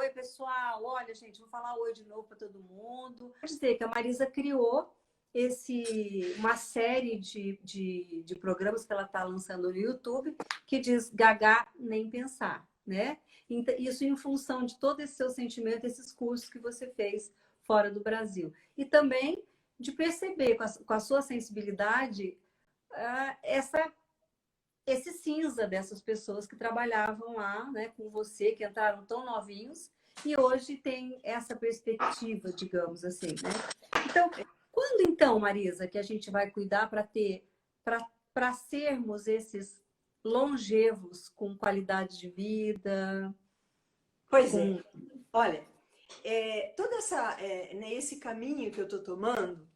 oi pessoal, olha gente, vou falar oi de novo para todo mundo. Quer dizer que a Marisa criou uma série de programas que ela está lançando no YouTube que diz Gagá nem pensar, né? Então, isso em função de todo esse seu sentimento, esses cursos que você fez fora do Brasil. E também de perceber com a sua sensibilidade esse cinza dessas pessoas que trabalhavam lá, né, com você, que entraram tão novinhos e hoje tem essa perspectiva, digamos assim, né? Então, quando então, Marisa, que a gente vai cuidar para sermos esses longevos com qualidade de vida? Pois é. Olha, toda esse caminho que eu estou tomando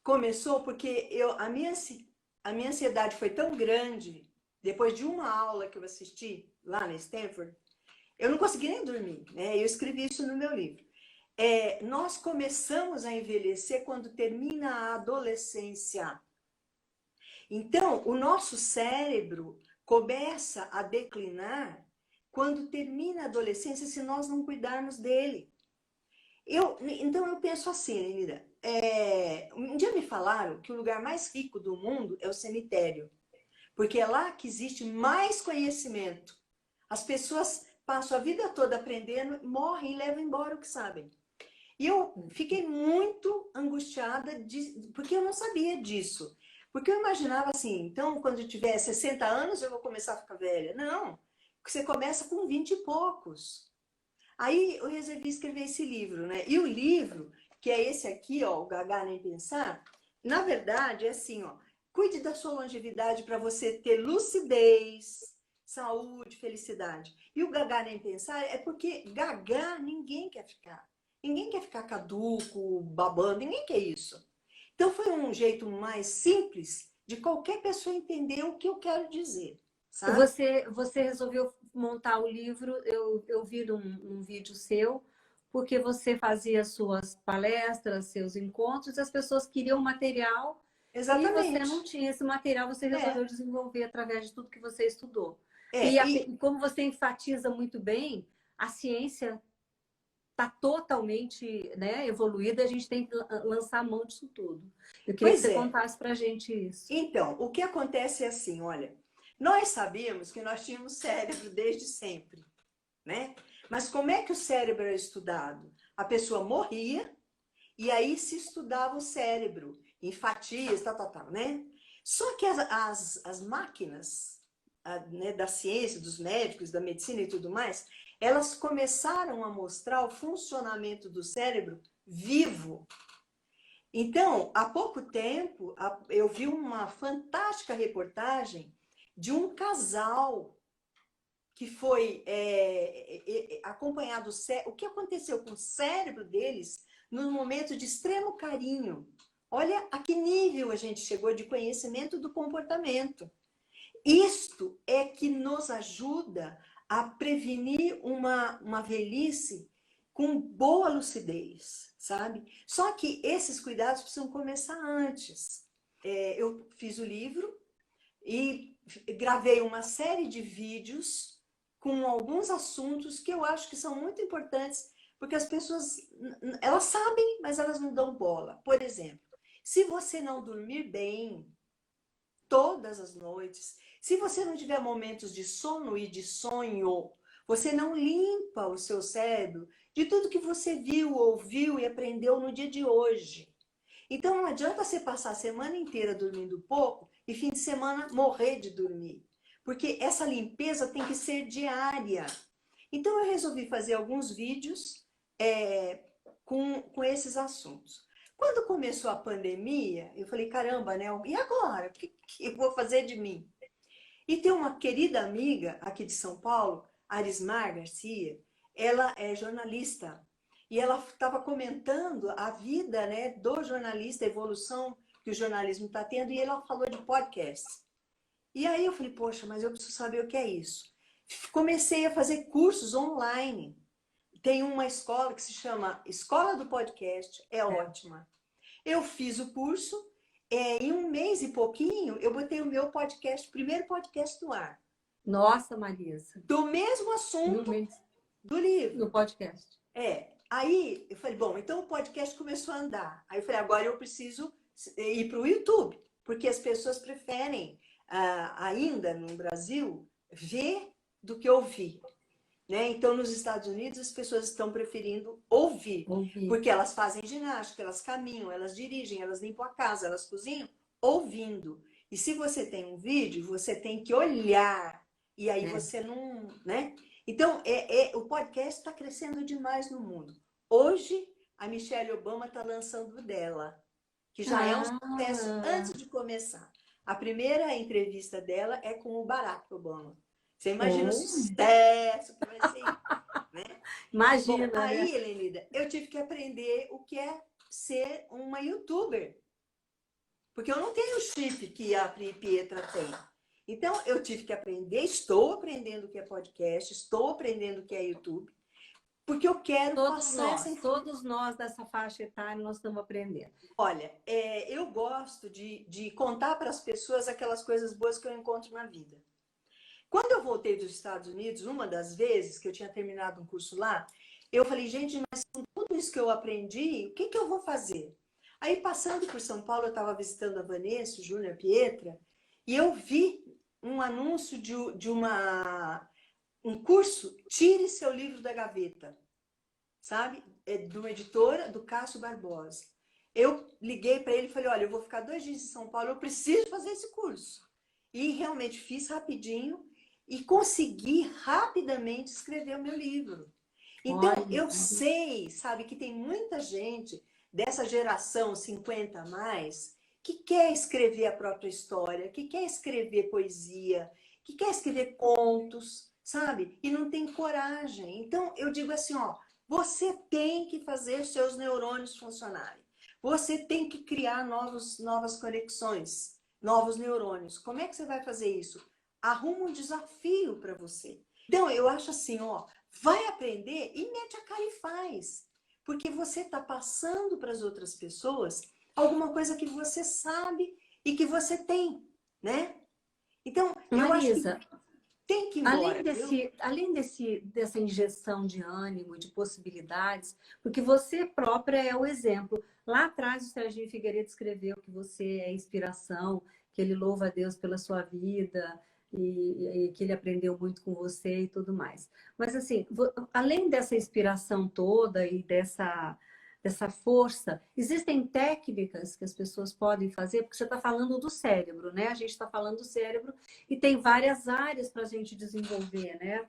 começou porque a minha ansiedade foi tão grande, depois de uma aula que eu assisti lá na Stanford, eu não consegui nem dormir, né? Eu escrevi isso no meu livro. Nós começamos a envelhecer quando termina a adolescência. Então, o nosso cérebro começa a declinar quando termina a adolescência, se nós não cuidarmos dele. Então, eu penso assim, Lenira, um dia me falaram que o lugar mais rico do mundo é o cemitério, porque é lá que existe mais conhecimento. As pessoas passam a vida toda aprendendo, morrem e levam embora o que sabem. E eu fiquei muito angustiada, porque eu não sabia disso. Porque eu imaginava assim, então, quando eu tiver 60 anos, eu vou começar a ficar velha. Não, você começa com 20 e poucos. Aí eu resolvi escrever esse livro, né? E o livro, que é esse aqui, ó, o Gagá Nem Pensar, na verdade é assim, ó, cuide da sua longevidade para você ter lucidez, saúde, felicidade. E o Gagá Nem Pensar é porque Gagá ninguém quer ficar. Ninguém quer ficar caduco, babando, ninguém quer isso. Então foi um jeito mais simples de qualquer pessoa entender o que eu quero dizer, sabe? Você resolveu montar o livro, eu vi num vídeo seu, porque você fazia suas palestras, seus encontros, e as pessoas queriam material e você Exatamente. não tinha esse material, você resolveu É, desenvolver através de tudo que você estudou. e E como você enfatiza muito bem, a ciência está totalmente, né, evoluída, a gente tem que lançar a mão disso tudo. Eu queria que pois você é. contasse para a gente isso. Então, o que acontece é assim, olha, nós sabíamos que nós tínhamos cérebro desde sempre, né? Mas como é que o cérebro era estudado? A pessoa morria e aí se estudava o cérebro, em fatias, tal, né? Só que as máquinas, né, da ciência, dos médicos, da medicina e tudo mais, elas começaram a mostrar o funcionamento do cérebro vivo. Então, há pouco tempo, eu vi uma fantástica reportagem de um casal que foi acompanhado. O que aconteceu com o cérebro deles num momento de extremo carinho. Olha a que nível a gente chegou de conhecimento do comportamento. Isto é que nos ajuda a prevenir uma velhice com boa lucidez, sabe? Só que esses cuidados precisam começar antes. Eu fiz o livro e gravei uma série de vídeos com alguns assuntos que eu acho que são muito importantes, porque as pessoas, elas sabem, mas elas não dão bola. Por exemplo, se você não dormir bem todas as noites, se você não tiver momentos de sono e de sonho, você não limpa o seu cérebro de tudo que você viu, ouviu e aprendeu no dia de hoje. Então não adianta você passar a semana inteira dormindo pouco e fim de semana morrer de dormir. Porque essa limpeza tem que ser diária. Então eu resolvi fazer alguns vídeos com esses assuntos. Quando começou a pandemia, eu falei, caramba, né? E agora? O que eu vou fazer de mim? E tem uma querida amiga aqui de São Paulo, Arismar Garcia, ela é jornalista. E ela estava comentando a vida, né, do jornalista, a evolução que o jornalismo está tendo, e ela falou de podcast. E aí eu falei, poxa, mas eu preciso saber o que é isso. Comecei a fazer cursos online. Tem uma escola que se chama Escola do Podcast, é ótima. Eu fiz o curso, em um mês e pouquinho, eu botei o meu podcast, primeiro podcast no ar. Nossa, Marisa. Do mesmo Em um assunto, mês. do livro. No podcast. Aí eu falei, bom, então o podcast começou a andar. Aí eu falei, agora eu preciso ir para o YouTube, porque as pessoas preferem, ainda no Brasil, ver do que ouvir. Né? Então, nos Estados Unidos, as pessoas estão preferindo ouvir, porque elas fazem ginástica, elas caminham, elas dirigem, elas limpam a casa, elas cozinham, ouvindo. E se você tem um vídeo, você tem que olhar, e aí você não... Né? Então, o podcast está crescendo demais no mundo. Hoje, a Michelle Obama está lançando o dela, que já é um sucesso antes de começar. A primeira entrevista dela é com o Barack Obama. Você imagina o sucesso que vai ser, né? Imagina, bom, aí, né? Helenida, eu tive que aprender o que é ser uma youtuber. Porque eu não tenho o chip que a Pri Pietra tem. Então, eu tive que aprender, estou aprendendo o que é podcast, estou aprendendo o que é YouTube, porque eu quero passar essa informação. Todos nós dessa faixa etária, nós estamos aprendendo. Olha, eu gosto de contar para as pessoas aquelas coisas boas que eu encontro na vida. Quando eu voltei dos Estados Unidos, uma das vezes que eu tinha terminado um curso lá, eu falei, gente, mas com tudo isso que eu aprendi, o que eu vou fazer? Aí, passando por São Paulo, eu estava visitando a Vanessa, o Júnior, a Pietra, e eu vi um anúncio de um curso, Tire Seu Livro da Gaveta, sabe? De uma editora, do Cássio Barbosa. Eu liguei para ele e falei, olha, eu vou ficar 2 dias em São Paulo, eu preciso fazer esse curso. E realmente fiz rapidinho, e consegui rapidamente escrever o meu livro. Então, eu sei, sabe, que tem muita gente dessa geração 50 a mais que quer escrever a própria história, que quer escrever poesia, que quer escrever contos, sabe? E não tem coragem. Então, eu digo assim, ó, você tem que fazer seus neurônios funcionarem. Você tem que criar novas conexões, novos neurônios. Como é que você vai fazer isso? Arruma um desafio para você. Então, eu acho assim, ó, vai aprender e mete a cara e faz. Porque você está passando para as outras pessoas alguma coisa que você sabe e que você tem, né? Então, eu Marisa, acho que tem que ir embora. além dessa injeção de ânimo, de possibilidades, porque você própria é o exemplo. Lá atrás, o Serginho Figueiredo escreveu que você é inspiração, que ele louva a Deus pela sua vida, e que ele aprendeu muito com você e tudo mais. Mas assim, além dessa inspiração toda e dessa força, existem técnicas que as pessoas podem fazer, porque você está falando do cérebro, né? A gente está falando do cérebro e tem várias áreas para a gente desenvolver, né?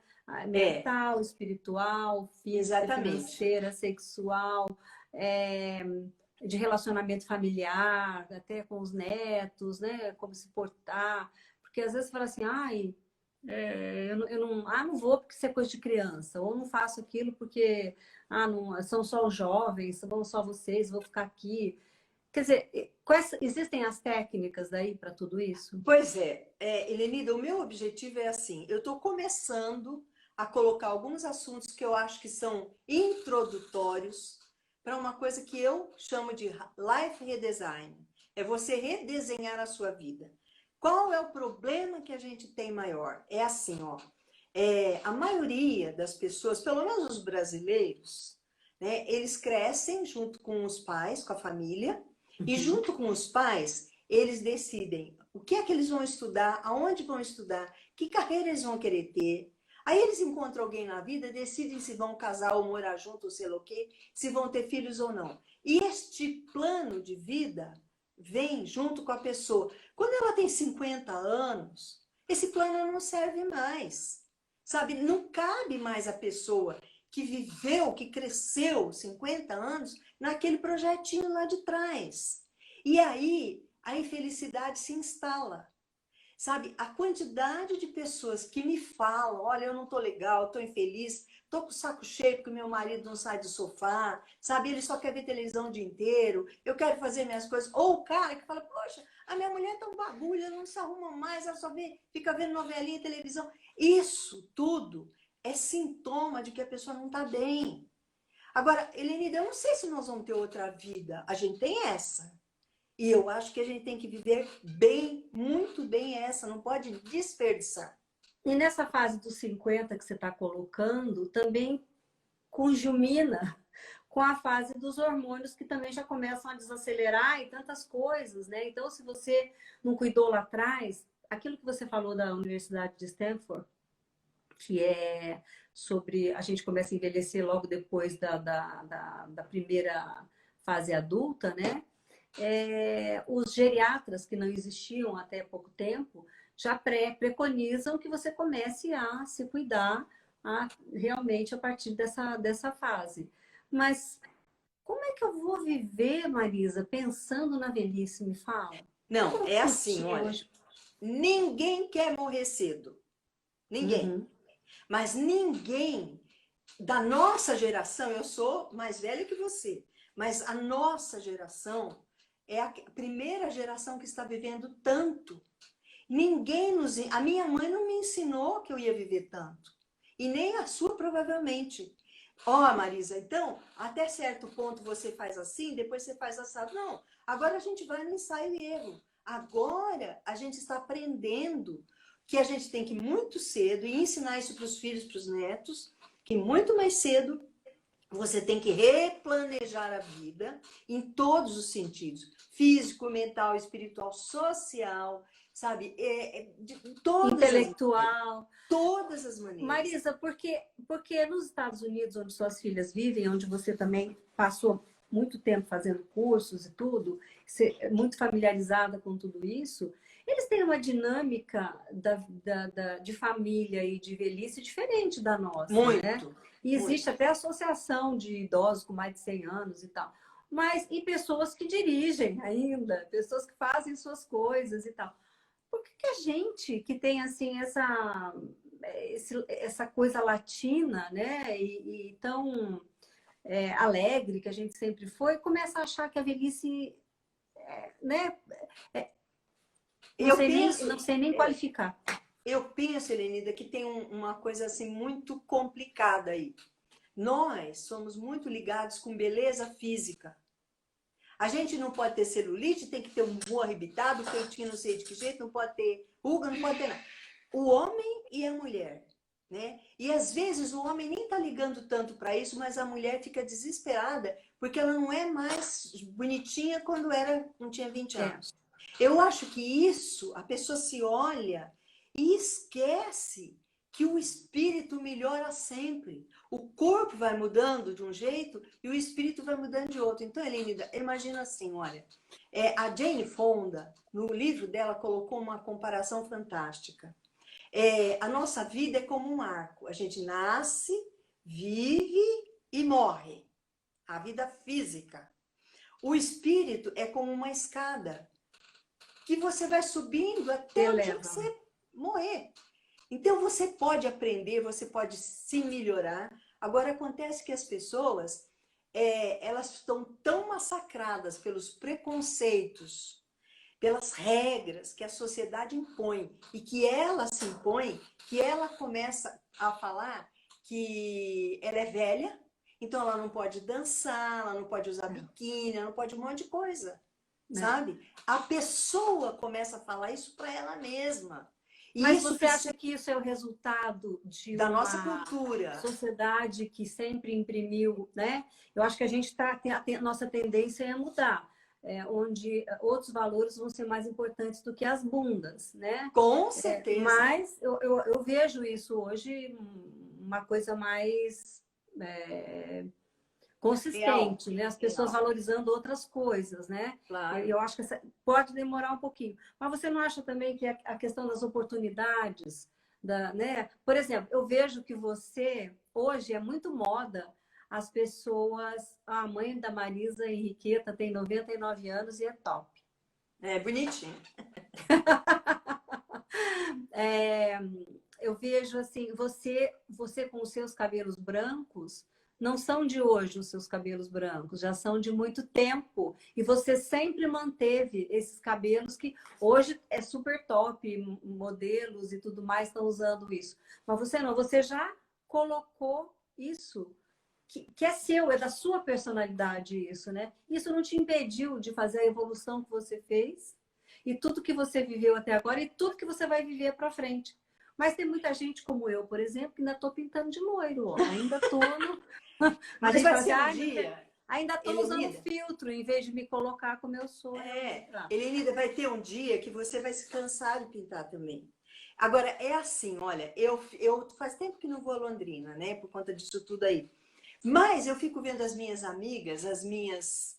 Mental, espiritual, física, financeira, sexual, de relacionamento familiar, até com os netos, né? Como se portar. Porque às vezes você fala assim, ai, não vou porque isso é coisa de criança, ou não faço aquilo porque não, são só os jovens, são só vocês, vou ficar aqui. Quer dizer, existem as técnicas aí para tudo isso? Pois Helenida, o meu objetivo é assim, eu estou começando a colocar alguns assuntos que eu acho que são introdutórios para uma coisa que eu chamo de life redesign. É você redesenhar a sua vida. Qual é o problema que a gente tem maior? É assim, ó, a maioria das pessoas, pelo menos os brasileiros, né, eles crescem junto com os pais, com a família, e junto com os pais, eles decidem o que é que eles vão estudar, aonde vão estudar, que carreira eles vão querer ter. Aí eles encontram alguém na vida, decidem se vão casar ou morar junto, ou sei lá o quê, se vão ter filhos ou não. E este plano de vida vem junto com a pessoa. Quando ela tem 50 anos, esse plano não serve mais. Sabe, não cabe mais a pessoa que viveu, que cresceu 50 anos naquele projetinho lá de trás. E aí a infelicidade se instala. Sabe, a quantidade de pessoas que me falam, olha, eu não tô legal, tô infeliz, tô com o saco cheio porque meu marido não sai do sofá, sabe, ele só quer ver televisão o dia inteiro, eu quero fazer minhas coisas. Ou o cara que fala, poxa, a minha mulher tá um bagulho, ela não se arruma mais, ela só fica vendo novelinha e televisão. Isso tudo é sintoma de que a pessoa não tá bem. Agora, Helenida, eu não sei se nós vamos ter outra vida, a gente tem essa. E eu acho que a gente tem que viver bem, muito bem essa, não pode desperdiçar. E nessa fase dos 50 que você está colocando, também conjumina com a fase dos hormônios que também já começam a desacelerar e tantas coisas, né? Então, se você não cuidou lá atrás, aquilo que você falou da Universidade de Stanford, que é sobre a gente começa a envelhecer logo depois da primeira fase adulta, né? Os geriatras, que não existiam até pouco tempo, já preconizam que você comece a se cuidar realmente a partir dessa fase. Mas como é que eu vou viver, Marisa, pensando na velhice? Me fala. Não, Como é assim, curtir olha. hoje? Ninguém quer morrer cedo. Ninguém. Uhum. Mas ninguém da nossa geração, eu sou mais velha que você, mas a nossa geração é a primeira geração que está vivendo tanto. Ninguém nos. A minha mãe não me ensinou que eu ia viver tanto. E nem a sua, provavelmente. Ó, Marisa, então, até certo ponto você faz assim, depois você faz assado. Não, agora a gente vai no ensaio e erro. Agora a gente está aprendendo que a gente tem que ir muito cedo e ensinar isso para os filhos, para os netos, que muito mais cedo você tem que replanejar a vida em todos os sentidos. Físico, mental, espiritual, social, sabe? De Intelectual. todas as maneiras. Marisa, porque nos Estados Unidos, onde suas filhas vivem, onde você também passou muito tempo fazendo cursos e tudo, você é muito familiarizada com tudo isso, eles têm uma dinâmica de família e de velhice diferente da nossa, né? Muito. E existe Muito. até associação de idosos com mais de 100 anos e tal. Mas, e pessoas que dirigem ainda, pessoas que fazem suas coisas e tal. Por que a gente que tem assim essa coisa latina, né, e tão alegre que a gente sempre foi, começa a achar que a velhice, né, Eu penso, não sei nem qualificar. eu penso, Helenida, que tem uma coisa assim muito complicada aí. Nós somos muito ligados com beleza física. A gente não pode ter celulite, tem que ter um bumbum arrebitado, feitinho não sei de que jeito, não pode ter ruga, não pode ter nada. O homem e a mulher, né? E às vezes o homem nem tá ligando tanto para isso, mas a mulher fica desesperada porque ela não é mais bonitinha quando não tinha 20 anos. Eu acho que isso, a pessoa se olha e esquece que o espírito melhora sempre. O corpo vai mudando de um jeito e o espírito vai mudando de outro. Então, Helenida, imagina assim, olha, a Jane Fonda, no livro dela, colocou uma comparação fantástica. A nossa vida é como um arco. A gente nasce, vive e morre. A vida física. O espírito é como uma escada que você vai subindo até o dia que você morrer. Então, você pode aprender, você pode se melhorar. Agora, acontece que as pessoas, elas estão tão massacradas pelos preconceitos, pelas regras que a sociedade impõe, e que ela se impõe, que ela começa a falar que ela é velha, então ela não pode dançar, ela não pode usar biquíni, ela não pode um monte de coisa, sabe? A pessoa começa a falar isso para ela mesma. Mas você acha que isso é o resultado da nossa cultura, sociedade que sempre imprimiu, né? Eu acho que a gente a nossa tendência é mudar, onde outros valores vão ser mais importantes do que as bundas, né? Com certeza. Mas eu vejo isso hoje uma coisa mais consistente, né? As pessoas valorizando outras coisas, né? Claro. Eu acho que pode demorar um pouquinho. Mas você não acha também que a questão das oportunidades, né? Por exemplo, eu vejo que você, hoje, é muito moda as pessoas... A mãe da Marisa Henriqueta tem 99 anos e é top. É bonitinho. Eu vejo assim, você com os seus cabelos brancos, não são de hoje os seus cabelos brancos, já são de muito tempo. E você sempre manteve esses cabelos que hoje é super top, modelos e tudo mais estão usando isso. Mas você não, você já colocou isso, que é seu, é da sua personalidade isso, né? Isso não te impediu de fazer a evolução que você fez e tudo que você viveu até agora e tudo que você vai viver para frente. Mas tem muita gente como eu, por exemplo, que ainda estou pintando de loiro, ó. Ainda estou A Mas gente vai fala assim, ser um ah, dia, ainda estou usando Helenida, filtro, em vez de me colocar como eu sou. Tá. Helenida, vai ter um dia que você vai se cansar de pintar também. Agora, é assim, olha, eu faz tempo que não vou a Londrina, né, por conta disso tudo aí. Mas eu fico vendo as minhas amigas, as minhas,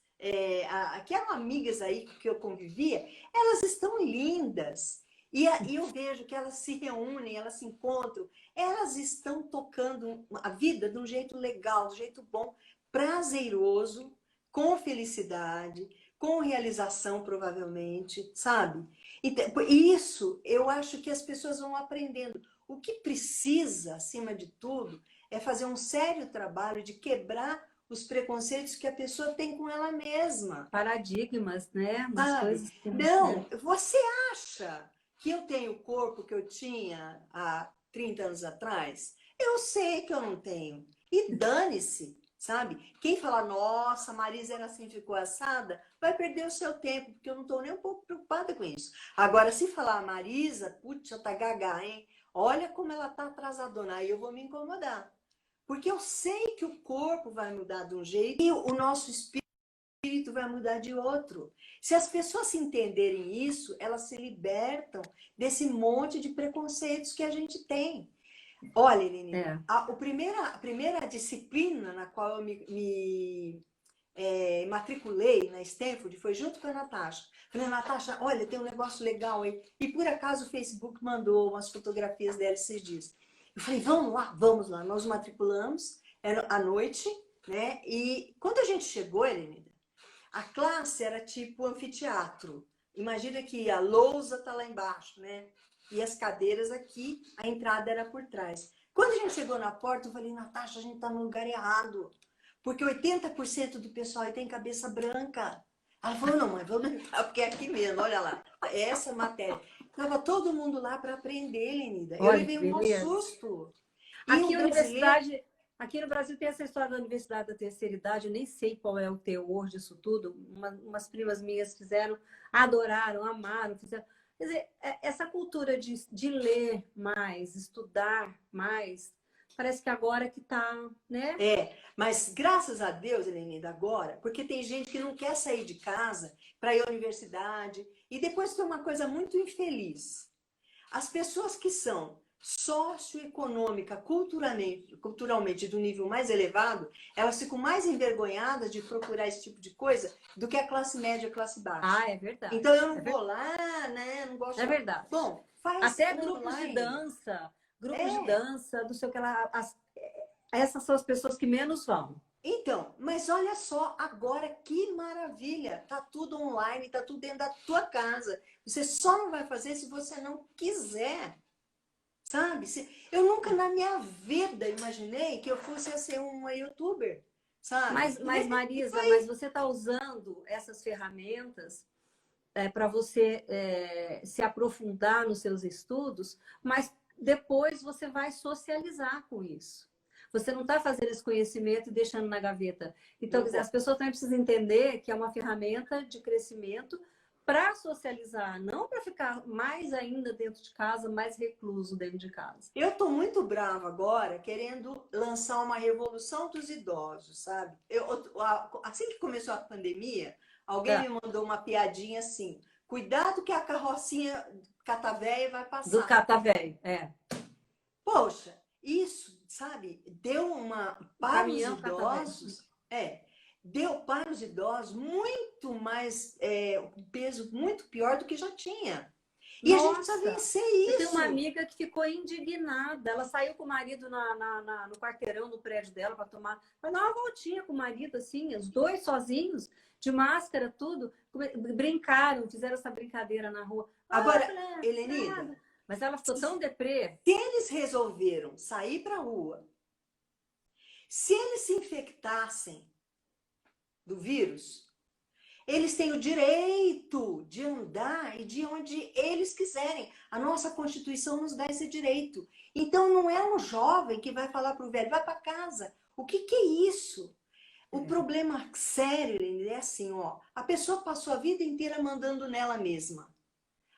que eram amigas aí que eu convivia, elas estão lindas. E eu vejo que elas se reúnem, elas se encontram, elas estão tocando a vida de um jeito legal, de um jeito bom, prazeroso, com felicidade, com realização, provavelmente, sabe? Então, isso eu acho que as pessoas vão aprendendo. O que precisa, acima de tudo, é fazer um sério trabalho de quebrar os preconceitos que a pessoa tem com ela mesma. Paradigmas, né? Umas Sabe? coisas que... Não, você acha que eu tenho o corpo que eu tinha há 30 anos atrás? Eu sei que eu não tenho. E dane-se, sabe? Quem falar, nossa, Marisa era assim, ficou assada, vai perder o seu tempo, porque eu não estou nem um pouco preocupada com isso. Agora, se falar, Marisa, putz, já tá gaga, hein? Olha como ela tá atrasadona, aí eu vou me incomodar. Porque eu sei que o corpo vai mudar de um jeito e o nosso espírito vai mudar de outro. Se as pessoas se entenderem isso, elas se libertam desse monte de preconceitos que a gente tem. Olha, Elenida, a primeira disciplina na qual eu me matriculei na Stanford foi junto com a Natasha. Falei, Natasha, olha, tem um negócio legal aí. E por acaso o Facebook mandou umas fotografias dela esses dias. Eu falei, vamos lá, vamos lá. Nós matriculamos, era à noite, né? E quando a gente chegou, Elenida, a classe era tipo anfiteatro. Imagina que a lousa tá lá embaixo, né? E as cadeiras aqui, a entrada era por trás. Quando a gente chegou na porta, eu falei, Natasha, a gente tá no lugar errado. Porque 80% do pessoal aí tem cabeça branca. Ela falou, não, mas vamos entrar, porque é aqui mesmo, olha lá. Essa matéria. Tava todo mundo lá para aprender, Lenida. Eu Olha levei que um bom beleza. susto. E Aqui o a brasileiro... universidade, aqui no Brasil tem essa história da Universidade da Terceira Idade, eu nem sei qual é o teor disso tudo. Umas primas minhas fizeram, adoraram, amaram, fizeram. Quer dizer, essa cultura de ler mais, estudar mais, parece que agora que está, né? Mas graças a Deus, Helenida, agora, porque tem gente que não quer sair de casa para ir à universidade. E depois tem uma coisa muito infeliz. As pessoas que são socioeconômica, culturalmente do nível mais elevado, elas ficam mais envergonhadas de procurar esse tipo de coisa do que a classe média e a classe baixa. Ah, é verdade. Então eu não vou lá, né? Não gosto. É verdade. Bom, faz Até online. grupos de dança, não sei o que lá. Essas são as pessoas que menos vão. Então, mas olha só, agora que maravilha! Tá tudo online, tá tudo dentro da tua casa. Você só não vai fazer se você não quiser. Sabe? Eu nunca na minha vida imaginei que eu fosse ser uma youtuber, sabe? Mas Marisa, mas você está usando essas ferramentas para você se aprofundar nos seus estudos, mas depois você vai socializar com isso. Você não está fazendo esse conhecimento e deixando na gaveta. Então, quer dizer, as pessoas também precisam entender que é uma ferramenta de crescimento para socializar, não para ficar mais ainda dentro de casa, mais recluso dentro de casa. Eu estou muito brava agora, querendo lançar uma revolução dos idosos, sabe? Assim que começou a pandemia, alguém me mandou uma piadinha assim: cuidado que a carrocinha catavéia vai passar. Do catavéio, Poxa, isso, sabe, deu uma para os idosos. Deu para os idosos muito mais, um peso muito pior do que já tinha. E a gente precisa vencer isso. Eu tenho uma amiga que ficou indignada. Ela saiu com o marido no quarteirão do prédio dela para tomar uma voltinha com o marido, assim, os dois sozinhos, de máscara, tudo. Brincaram, fizeram essa brincadeira na rua. Agora, Helenida, mas ela ficou tão deprê. Se eles resolveram sair para a rua, se eles se infectassem do vírus, eles têm o direito de andar e de onde eles quiserem. A nossa Constituição nos dá esse direito. Então, não é um jovem que vai falar para o velho, vai para casa. O que é isso? O problema sério é assim, ó, a pessoa passou a vida inteira mandando nela mesma.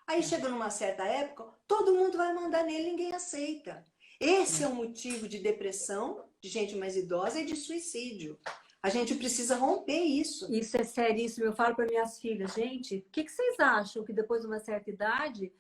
Aí chega numa certa época, todo mundo vai mandar nele, ninguém aceita. Esse é o motivo de depressão, de gente mais idosa é de suicídio. A gente precisa romper isso. Isso é seríssimo. Eu falo para minhas filhas, gente, o que que vocês acham que depois de uma certa idade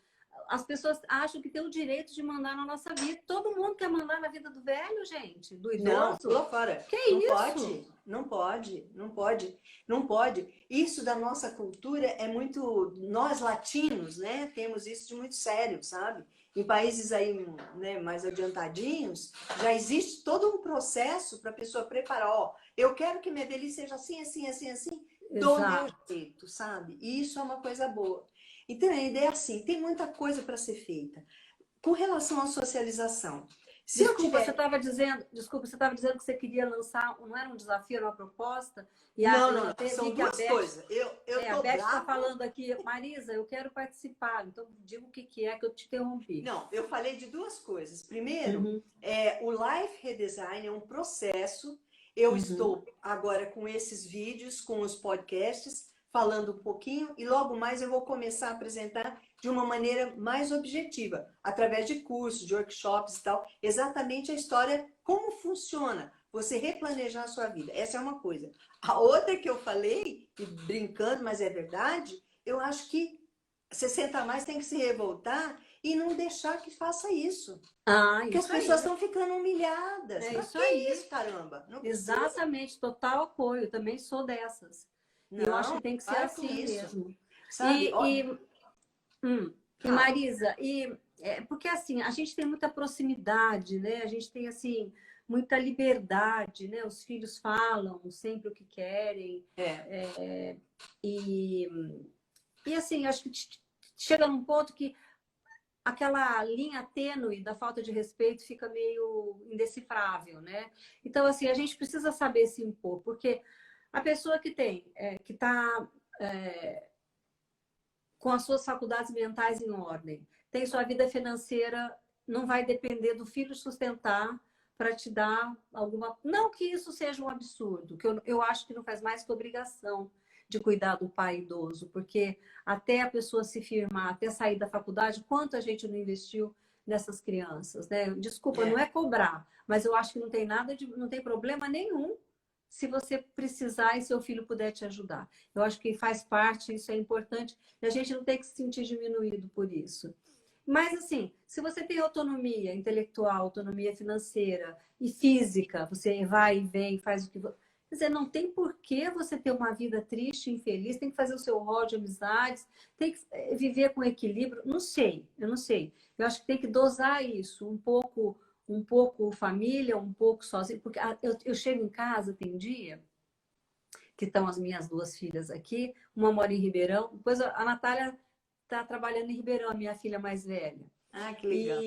as pessoas acham que tem o direito de mandar na nossa vida? Todo mundo quer mandar na vida do velho, gente, do Não, idoso. pula fora. Que Não isso? pode, não pode, não pode, não pode. Isso da nossa cultura é muito. Nós latinos, né, temos isso de muito sério, sabe? Em países aí, né, mais adiantadinhos, já existe todo um processo para a pessoa preparar. Ó, eu quero que minha velhice seja assim, assim, assim, assim, do meu Exato. jeito, sabe? E isso é uma coisa boa. Então, a ideia é assim: tem muita coisa para ser feita. Com relação à socialização, se eu Desculpa, você tiver. estava dizendo, que você queria lançar, não era um desafio, era uma proposta, e Não, eu não, até vi são que a duas Beth, coisas. Eu a tô Beth está brava. falando aqui, Marisa, eu quero participar, então diga o que que é que eu te interrompi. Não, eu falei de duas coisas. Primeiro, Uhum, o Life Redesign é um processo. Eu uhum. estou agora com esses vídeos, com os podcasts, falando um pouquinho, e logo mais eu vou começar a apresentar de uma maneira mais objetiva, através de cursos, de workshops e tal, exatamente a história, como funciona você replanejar a sua vida. Essa é uma coisa. A outra que eu falei, e brincando, mas é verdade, eu acho que 60 a mais tem que se revoltar e não deixar que faça isso. Ah, Porque as isso pessoas aí. estão ficando humilhadas. É Pra isso que aí. isso, caramba? Não precisa. Exatamente, total apoio. Eu também sou dessas. E eu acho Não, que tem que ser para com assim isso. mesmo. Sabe? E, e, e Fala. Marisa, porque assim, a gente tem muita proximidade, né? A gente tem assim muita liberdade, né? Os filhos falam sempre o que querem. É, é, e, e assim, acho que chega num ponto que aquela linha tênue da falta de respeito fica meio indecifrável, né? Então, assim, a gente precisa saber se impor, porque a pessoa que está com as suas faculdades mentais em ordem, tem sua vida financeira, não vai depender do filho sustentar para te dar alguma. Não que isso seja um absurdo, que eu acho que não faz mais que obrigação de cuidar do pai idoso, porque até a pessoa se firmar, até sair da faculdade, quanto a gente não investiu nessas crianças, né? Desculpa, não é, é cobrar, mas eu acho que não tem não tem problema nenhum se você precisar e seu filho puder te ajudar. Eu acho que faz parte, isso é importante, e a gente não tem que se sentir diminuído por isso. Mas, assim, se você tem autonomia intelectual, autonomia financeira e física, você vai e vem, faz o que. Quer dizer, não tem por que você ter uma vida triste, infeliz, tem que fazer o seu rol de amizades, tem que viver com equilíbrio. Não sei, eu não sei. Eu acho que tem que dosar isso, um pouco família, um pouco sozinho, porque eu chego em casa, tem dia que estão as minhas duas filhas aqui, uma mora em Ribeirão, depois a Natália está trabalhando em Ribeirão, a minha filha mais velha. ah, que legal.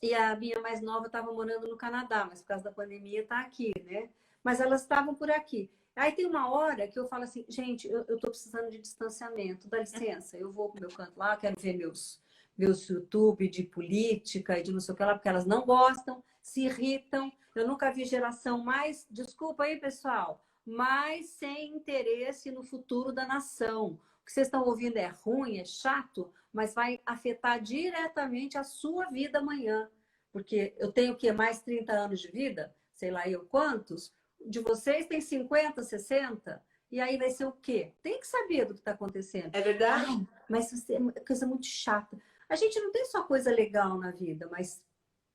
E a minha mais nova estava morando no Canadá, mas por causa da pandemia está aqui, né? Mas elas estavam por aqui. Aí tem uma hora que eu falo assim, gente, eu estou precisando de distanciamento, dá licença, eu vou para o meu canto lá, quero ver meus YouTube de política e de não sei o que lá, porque elas não gostam, se irritam. Eu nunca vi geração mais, desculpa aí, pessoal, mais sem interesse no futuro da nação. O que vocês estão ouvindo é ruim, é chato, mas vai afetar diretamente a sua vida amanhã. Porque eu tenho o quê? Mais 30 anos de vida? Sei lá eu quantos? De vocês tem 50, 60? E aí vai ser o quê? Tem que saber do que está acontecendo. É verdade? Ai, mas isso é coisa muito chata. A gente não tem só coisa legal na vida, mas É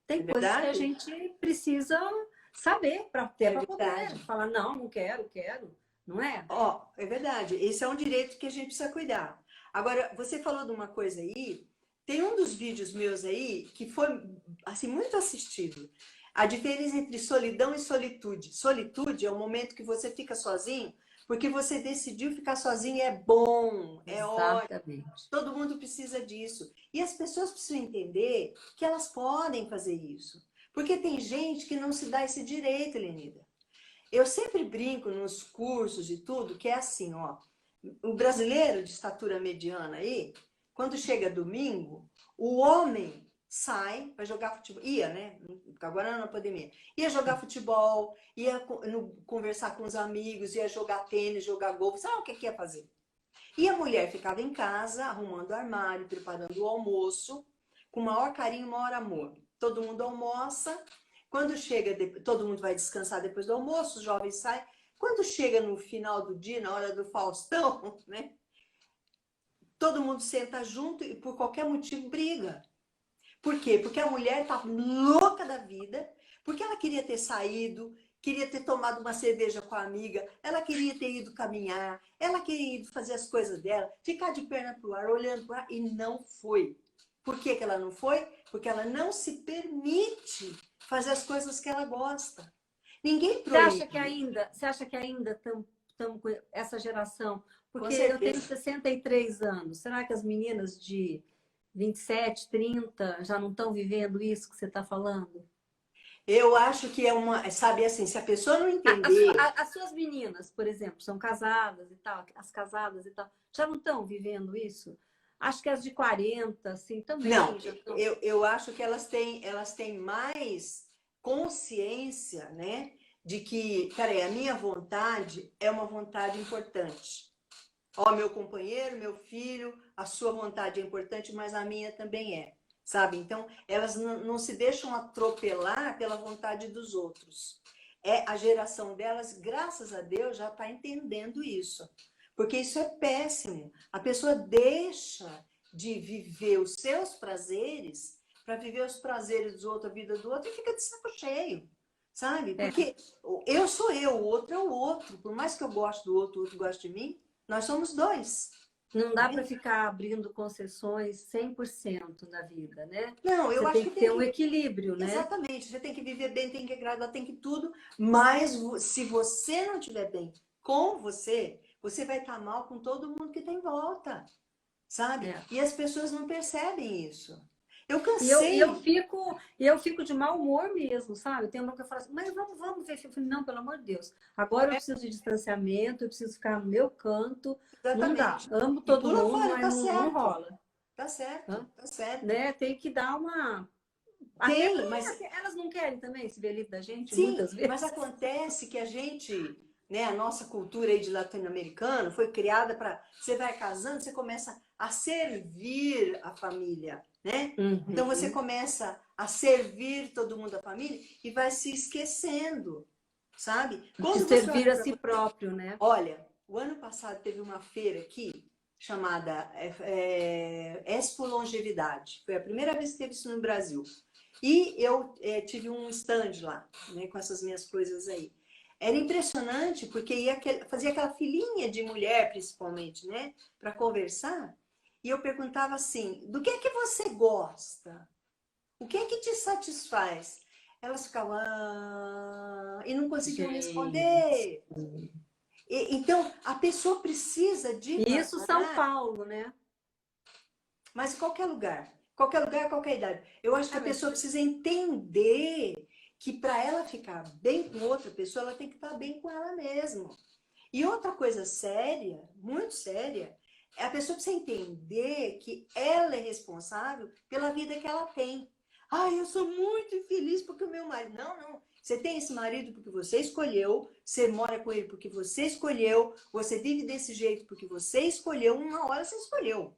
tem coisas que a verdade? gente precisa saber para ter É para poder verdade. falar, não, não quero, quero, não é? Ó, é verdade. Esse é um direito que a gente precisa cuidar. Agora, você falou de uma coisa aí, tem um dos vídeos meus aí que foi assim muito assistido. A diferença entre solidão e solitude. Solitude é o momento que você fica sozinho, porque você decidiu ficar sozinho, é bom, é ótimo. Exatamente. Todo mundo precisa disso. E as pessoas precisam entender que elas podem fazer isso. Porque tem gente que não se dá esse direito, Lenida. Eu sempre brinco nos cursos e tudo, que é assim, ó. O brasileiro de estatura mediana aí, quando chega domingo, o homem sai para jogar futebol. Ia, né? Agora não na pandemia. Ia jogar futebol, ia conversar com os amigos, ia jogar tênis, jogar golfe, sabe o que ia fazer? E a mulher ficava em casa, arrumando o armário, preparando o almoço, com o maior carinho, o maior amor. Todo mundo almoça. Quando chega, todo mundo vai descansar depois do almoço, os jovens saem. Quando chega no final do dia, na hora do Faustão, né? Todo mundo senta junto e por qualquer motivo briga. Por quê? Porque a mulher tá louca da vida, porque ela queria ter saído, queria ter tomado uma cerveja com a amiga, ela queria ter ido caminhar, ela queria ir fazer as coisas dela, ficar de perna pro ar, olhando pro ar, e não foi. Por que que ela não foi? Porque ela não se permite fazer as coisas que ela gosta. Ninguém proíbe. Você acha que ainda estamos com essa geração? Com Porque eu tenho certeza. 63 anos. Será que as meninas de 27, 30 já não estão vivendo isso que você está falando? Eu acho que é uma, sabe assim, se a pessoa não entender. As suas meninas, por exemplo, são casadas e tal, as casadas e tal, já não estão vivendo isso? Acho que as de 40, assim, Não, também já estão. eu acho que elas têm mais consciência, né? De que, peraí, a minha vontade é uma vontade importante. Ó, meu companheiro, meu filho, a sua vontade é importante, mas a minha também é, sabe? Então, elas não se deixam atropelar pela vontade dos outros. A geração delas, graças a Deus, já está entendendo isso. Porque isso é péssimo. A pessoa deixa de viver os seus prazeres para viver os prazeres do outro, a vida do outro, e fica de saco cheio, sabe? É, Porque eu sou eu, o outro é o outro. Por mais que eu goste do outro, o outro goste de mim, nós somos dois. não dá para Né? ficar abrindo concessões 100% na vida, né? Não, eu Você acho tem que que tem ter um que. equilíbrio, né? Exatamente, você tem que viver bem, tem que agradar, tem que tudo. Mas se você não estiver bem com você, você vai estar mal com todo mundo que está em volta, sabe? É. E as pessoas não percebem isso. Eu E eu, e eu cansei. fico, e eu fico de mau humor mesmo, sabe? Tem uma que eu falo assim, mas vamos ver filme. Eu falei, não, pelo amor de Deus. Agora eu preciso de distanciamento, eu preciso ficar no meu canto. Não dá. Exatamente. Amo E todo pula mundo, fora, mas tá não certo. rola. Tá certo, Hã? tá certo. Né? Tem que dar uma. Até Tem, porque mas elas não querem também se ver livre da gente, sim, muitas mas vezes. acontece que a gente, né, a nossa cultura aí de latino-americano foi criada para, você vai casando, você começa a servir a família, né? Então você Uhum. começa a servir todo mundo da família e vai se esquecendo, sabe? De Quando você servir olha a para si você, próprio, né? olha, o ano passado teve uma feira aqui chamada Expo Longevidade. Foi a primeira vez que teve isso no Brasil. E eu tive um stand lá, né, com essas minhas coisas aí. Era impressionante porque fazia aquela filinha de mulher, principalmente, né, para conversar. E eu perguntava assim: do que é que você gosta? O que é que te satisfaz? Elas ficavam e não conseguiam Gente. responder. Então, a pessoa precisa Isso São devagar, Paulo, né? mas em qualquer lugar, qualquer idade. Eu acho que Ah, a mas pessoa precisa entender que para ela ficar bem com outra pessoa, ela tem que estar bem com ela mesma. E outra coisa séria, muito séria, é a pessoa precisa entender que ela é responsável pela vida que ela tem. Ah, eu sou muito infeliz porque o meu marido. Não, não. Você tem esse marido porque você escolheu, você mora com ele porque você escolheu, você vive desse jeito porque você escolheu, uma hora você escolheu.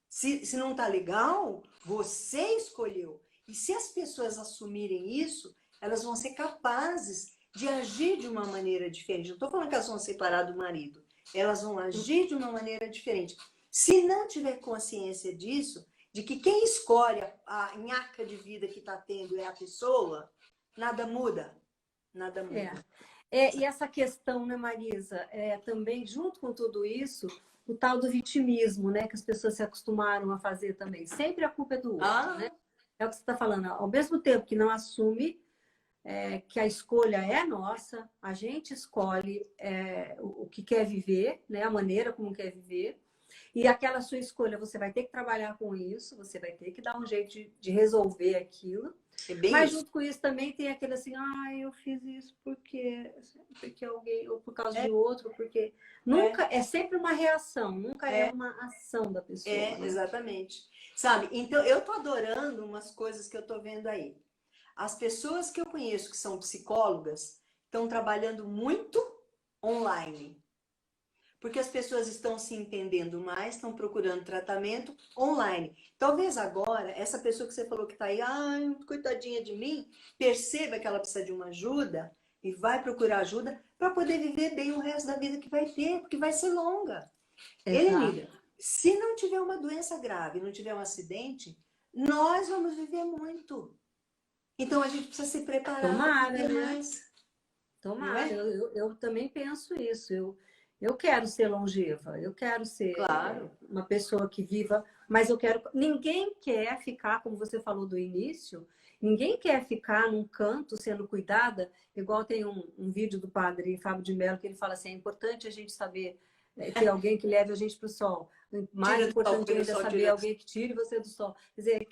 Se não tá legal, você escolheu. E se as pessoas assumirem isso, elas vão ser capazes de agir de uma maneira diferente. Não estou falando que elas vão separar do marido. Elas vão agir de uma maneira diferente. Se não tiver consciência disso, de que quem escolhe a nhaca de vida que está tendo é a pessoa, nada muda. Nada é. muda. E essa questão, né, Marisa, também junto com tudo isso, o tal do vitimismo, né, que as pessoas se acostumaram a fazer também. Sempre a culpa é do outro, Ah, né? É o que você está falando. Ao mesmo tempo que não assume que a escolha é nossa, a gente escolhe o que quer viver, né, a maneira como quer viver. E aquela sua escolha, você vai ter que trabalhar com isso, você vai ter que dar um jeito de resolver aquilo. é bem Mas isso. junto com isso também tem aquele assim, eu fiz isso porque alguém, ou por causa É, de outro, porque é. nunca é sempre uma reação, nunca é É. uma ação da pessoa, né? Exatamente. Sabe? Então, eu tô adorando umas coisas que eu tô vendo aí. As pessoas que eu conheço que são psicólogas estão trabalhando muito online. Porque as pessoas estão se entendendo mais, estão procurando tratamento online. Talvez agora, essa pessoa que você falou que está aí, ai, coitadinha de mim, perceba que ela precisa de uma ajuda e vai procurar ajuda para poder viver bem o resto da vida que vai ter, porque vai ser longa. Exato. Helenira, se não tiver uma doença grave, não tiver um acidente, nós vamos viver muito. Então a gente precisa se preparar para Tomara, viver né? mais, não Tomara. é? Eu também penso isso. Eu quero ser longeva, eu quero ser Claro. uma pessoa que viva, mas eu quero. Ninguém quer ficar, como você falou do início, ninguém quer ficar num canto sendo cuidada, igual tem um vídeo do padre Fábio de Mello que ele fala assim: é importante a gente saber ter alguém que leve a gente para o sol. Mais Tira do sol, importante põe o ainda é sol, saber tira do sol. alguém que tire você do sol. Quer dizer,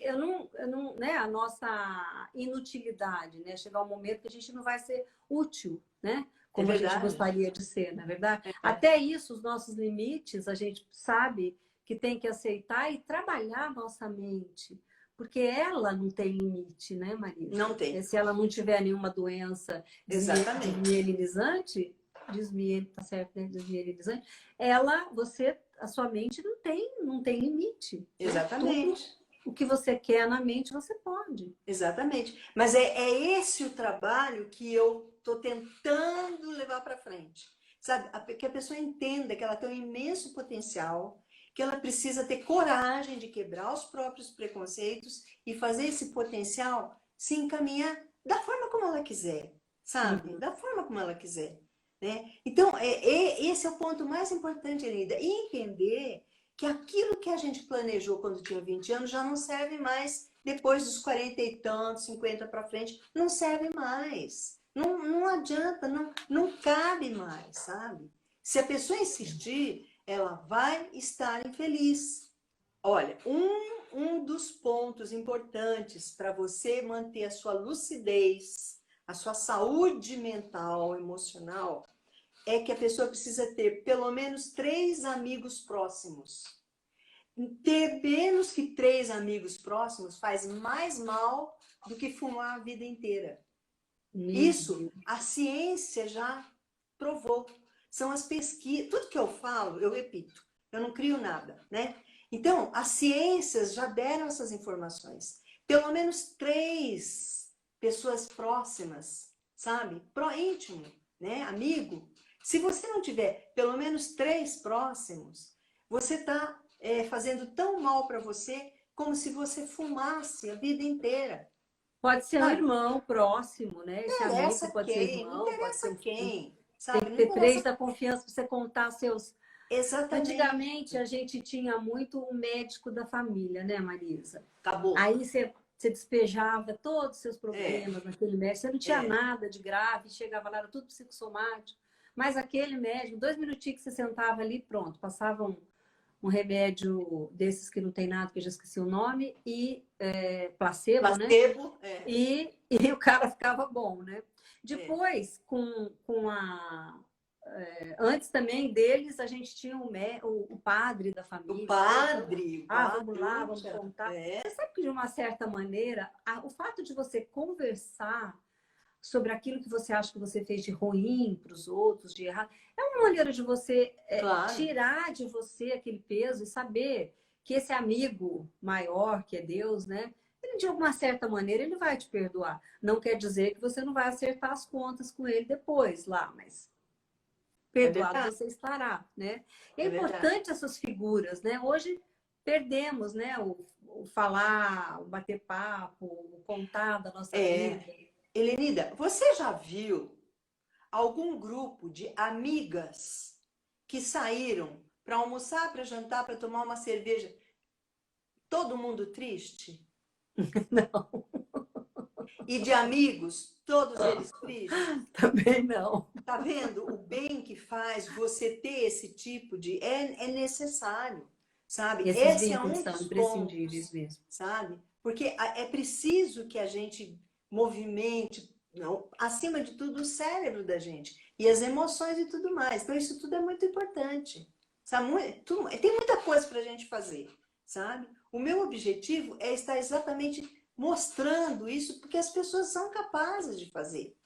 né, a nossa inutilidade, né? Chegar um momento que a gente não vai ser útil, né? É Como a gente verdade. gostaria de ser, na verdade. É, Até isso, os nossos limites, a gente sabe que tem que aceitar e trabalhar a nossa mente, porque ela não tem limite, né, não Marisa? tem. Se ela não tiver nenhuma doença Exatamente. desmielinizante, tá certo, né? Desmielinizante, a sua mente não tem limite, né? Tudo Exatamente. o que você quer na mente, você pode. Exatamente. Mas é esse o trabalho que eu estou tentando levar para frente. Sabe? Que a pessoa entenda que ela tem um imenso potencial, que ela precisa ter coragem de quebrar os próprios preconceitos e fazer esse potencial se encaminhar da forma como ela quiser, sabe? Uhum. Da forma como ela quiser. Né? Então, esse é o ponto mais importante, Linda. E entender que aquilo que a gente planejou quando tinha 20 anos já não serve mais depois dos 40 e tantos, 50 para frente, não serve mais. Não, não adianta, não cabe mais, sabe? Se a pessoa insistir, ela vai estar infeliz. Olha, um dos pontos importantes para você manter a sua lucidez, a sua saúde mental, emocional, é que a pessoa precisa ter pelo menos 3 amigos próximos. Ter menos que 3 amigos próximos faz mais mal do que fumar a vida inteira. Meu Isso Deus. a ciência já provou. São as pesquisas. Tudo que eu falo, eu repito. Eu não crio nada, né? Então, as ciências já deram essas informações. Pelo menos 3 pessoas próximas, sabe? Íntimo, né? Amigo. Se você não tiver pelo menos 3 próximos, você está fazendo tão mal para você como se você fumasse a vida inteira. Pode ser um Sabe? irmão próximo, né? Esse amigo Interessa pode ser quem, não irmão, pode ser interessa quem, tem sabe? que Não ter três interessa da confiança para você contar seus. exatamente. Antigamente a gente tinha muito o médico da família, né, Marisa? Acabou. Aí você despejava todos os seus É, problemas naquele médico, você não tinha é, nada de grave, chegava lá, era tudo psicossomático. Mas aquele médico, 2 minutinhos que você sentava ali, pronto, passava um remédio desses que não tem nada, que eu já esqueci o nome, e placebo, né? placebo, E o cara ficava bom, né? é. Depois, antes também deles, a gente tinha o padre da família, né? Então, O vamos padre, lá, vamos uxa, contar. Você sabe que, de uma certa maneira, o fato de você conversar sobre aquilo que você acha que você fez de ruim para os outros, de errado, é uma maneira de você claro, tirar de você aquele peso e saber que esse amigo maior, que é Deus, né? Ele, de alguma certa maneira, ele vai te perdoar. Não quer dizer que você não vai acertar as contas com ele depois lá, mas é perdoado verdade, você estará, né? E é é verdade. importante essas figuras, né? Hoje perdemos, né? O falar, o bater papo, o contar da nossa É, vida. Helenida, você já viu algum grupo de amigas que saíram para almoçar, para jantar, para tomar uma cerveja, todo mundo triste? Não, E de amigos, todos eles tristes? também não. Tá vendo o bem que faz você ter esse tipo de. É necessário, sabe? Esses Esse é vínculos um são dos imprescindíveis pontos, mesmo. sabe? Porque é preciso que a gente movimente, não, acima de tudo, o cérebro da gente e as emoções e tudo mais. Então, isso tudo é muito importante. Sabe? Tem muita coisa para a gente fazer, sabe? O meu objetivo é estar exatamente mostrando isso porque as pessoas são capazes de fazer.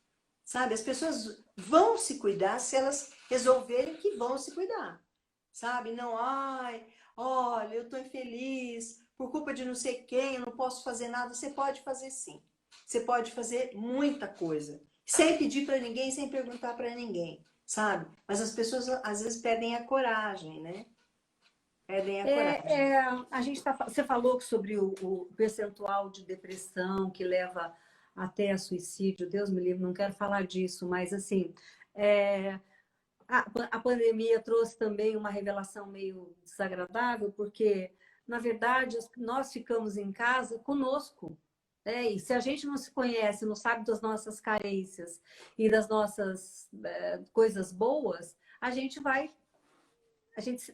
Sabe? As pessoas vão se cuidar se elas resolverem que vão se cuidar. sabe? Não, ai, olha, eu estou infeliz por culpa de não sei quem, eu não posso fazer nada. Você pode fazer sim. Você pode fazer muita coisa, sem pedir para ninguém, sem perguntar para ninguém, sabe? Mas as pessoas às vezes perdem a coragem, né? Perdem a coragem. A gente você falou sobre o percentual de depressão que leva até a suicídio. Deus me livre, não quero falar disso, mas assim, é, a pandemia trouxe também uma revelação meio desagradável, porque, na verdade, nós ficamos em casa conosco. Né? E se a gente não se conhece, não sabe das nossas carências e das nossas coisas boas, a gente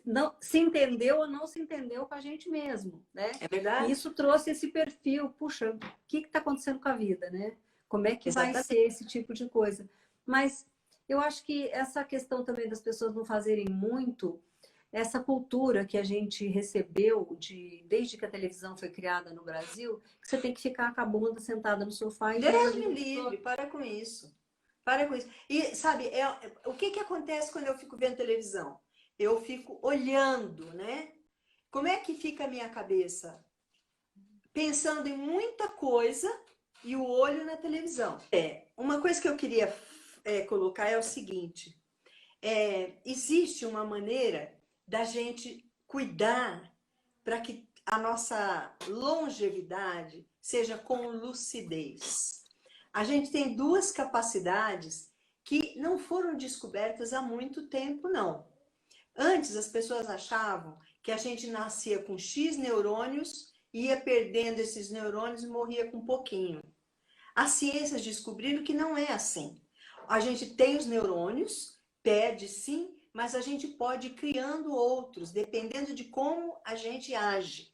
não se entendeu ou não se entendeu com a gente mesmo, né? É E verdade? isso trouxe esse perfil, puxa, o que está acontecendo com a vida, né? Como é que vai Exatamente. ser esse tipo de coisa? Mas eu acho que essa questão também das pessoas não fazerem muito, essa cultura que a gente recebeu desde que a televisão foi criada no Brasil, que você tem que ficar com a bunda sentada no sofá e vendo a Deus vida me dos livre, outros. para com isso. Para com isso. E, sabe, o que que acontece quando eu fico vendo televisão? Eu fico olhando, né? Como é que fica a minha cabeça? Pensando em muita coisa e o olho na televisão. Uma coisa que eu queria colocar é o seguinte: existe uma maneira da gente cuidar para que a nossa longevidade seja com lucidez. A gente tem duas capacidades que não foram descobertas há muito tempo, não. Antes, as pessoas achavam que a gente nascia com X neurônios, ia perdendo esses neurônios e morria com pouquinho. As ciências descobriram que não é assim. A gente tem os neurônios, perde sim, mas a gente pode ir criando outros, dependendo de como a gente age.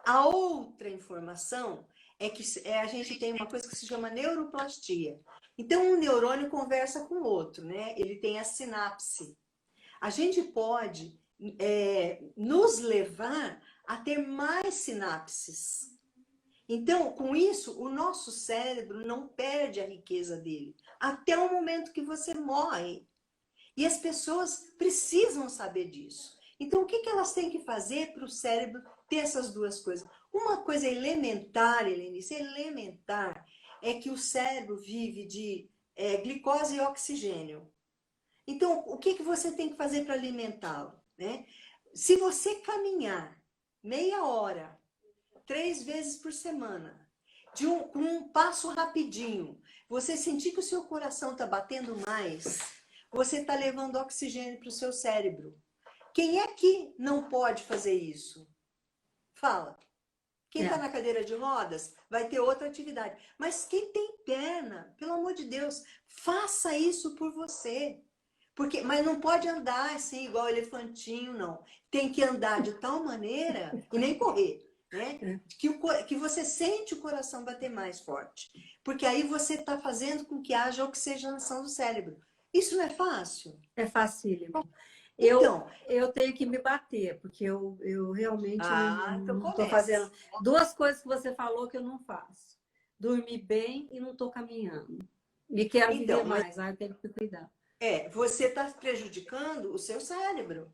A outra informação é que a gente tem uma coisa que se chama neuroplastia. Então, um neurônio conversa com o outro, né? Ele tem a sinapse. A gente pode nos levar a ter mais sinapses. Então, com isso, o nosso cérebro não perde a riqueza dele até o momento que você morre. E as pessoas precisam saber disso. Então, o que elas têm que fazer para o cérebro ter essas duas coisas? Uma coisa elementar, Helenice, elementar, é que o cérebro vive de glicose e oxigênio. Então, o que você tem que fazer para alimentá-lo? Né? Se você caminhar meia hora, 3 vezes por semana, com um passo rapidinho, você sentir que o seu coração está batendo mais, você está levando oxigênio para o seu cérebro. Quem é que não pode fazer isso? Fala. Quem está É. na cadeira de rodas vai ter outra atividade. Mas quem tem perna, pelo amor de Deus, faça isso por você. Mas não pode andar assim, igual elefantinho, não. Tem que andar de tal maneira, e nem correr, né? Que você sente o coração bater mais forte. Porque aí você está fazendo com que haja oxigenação do cérebro. Isso não é fácil? É facílimo. Eu, Então, eu tenho que me bater, porque eu realmente então não estou fazendo. comece. Duas coisas que você falou que eu não faço: dormir bem e não estou caminhando. E quero viver Então, mas mais, eu tenho que cuidar. você está prejudicando o seu cérebro.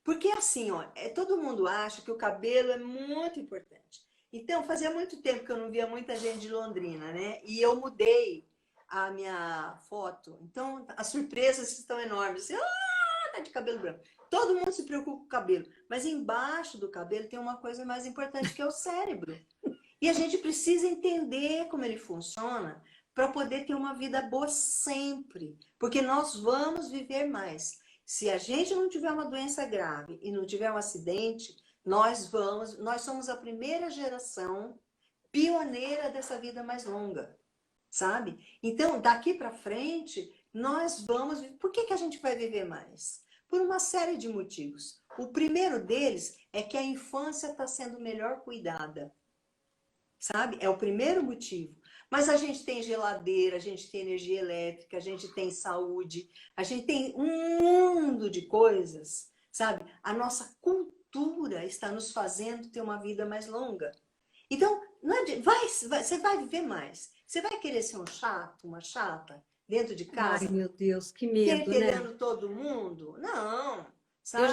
Porque assim, ó, todo mundo acha que o cabelo é muito importante. Então, fazia muito tempo que eu não via muita gente de Londrina, né? E eu mudei a minha foto. Então, as surpresas estão enormes. Assim, tá de cabelo branco. Todo mundo se preocupa com o cabelo. Mas embaixo do cabelo tem uma coisa mais importante, que é o cérebro. E a gente precisa entender como ele funciona para poder ter uma vida boa sempre. Porque nós vamos viver mais. Se a gente não tiver uma doença grave e não tiver um acidente, nós somos a primeira geração pioneira dessa vida mais longa, sabe? Então, daqui para frente, nós vamos. Por que a gente vai viver mais? Por uma série de motivos. O primeiro deles é que a infância está sendo melhor cuidada, sabe? É o primeiro motivo. Mas a gente tem geladeira, a gente tem energia elétrica, a gente tem saúde, a gente tem um mundo de coisas, sabe? A nossa cultura está nos fazendo ter uma vida mais longa. Então, você vai viver mais. Você vai querer ser um chato, uma chata, dentro de Ai, casa, meu Deus, que medo, né? pentelhando todo mundo? Não. sabe?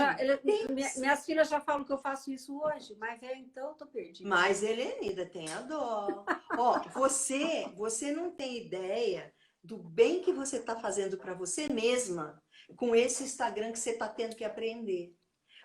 Minhas filhas já falam que eu faço isso hoje, mas então eu tô perdida. Mas, Helenida, tenha dó. Ó, você não tem ideia do bem que você está fazendo para você mesma com esse Instagram que você está tendo que aprender.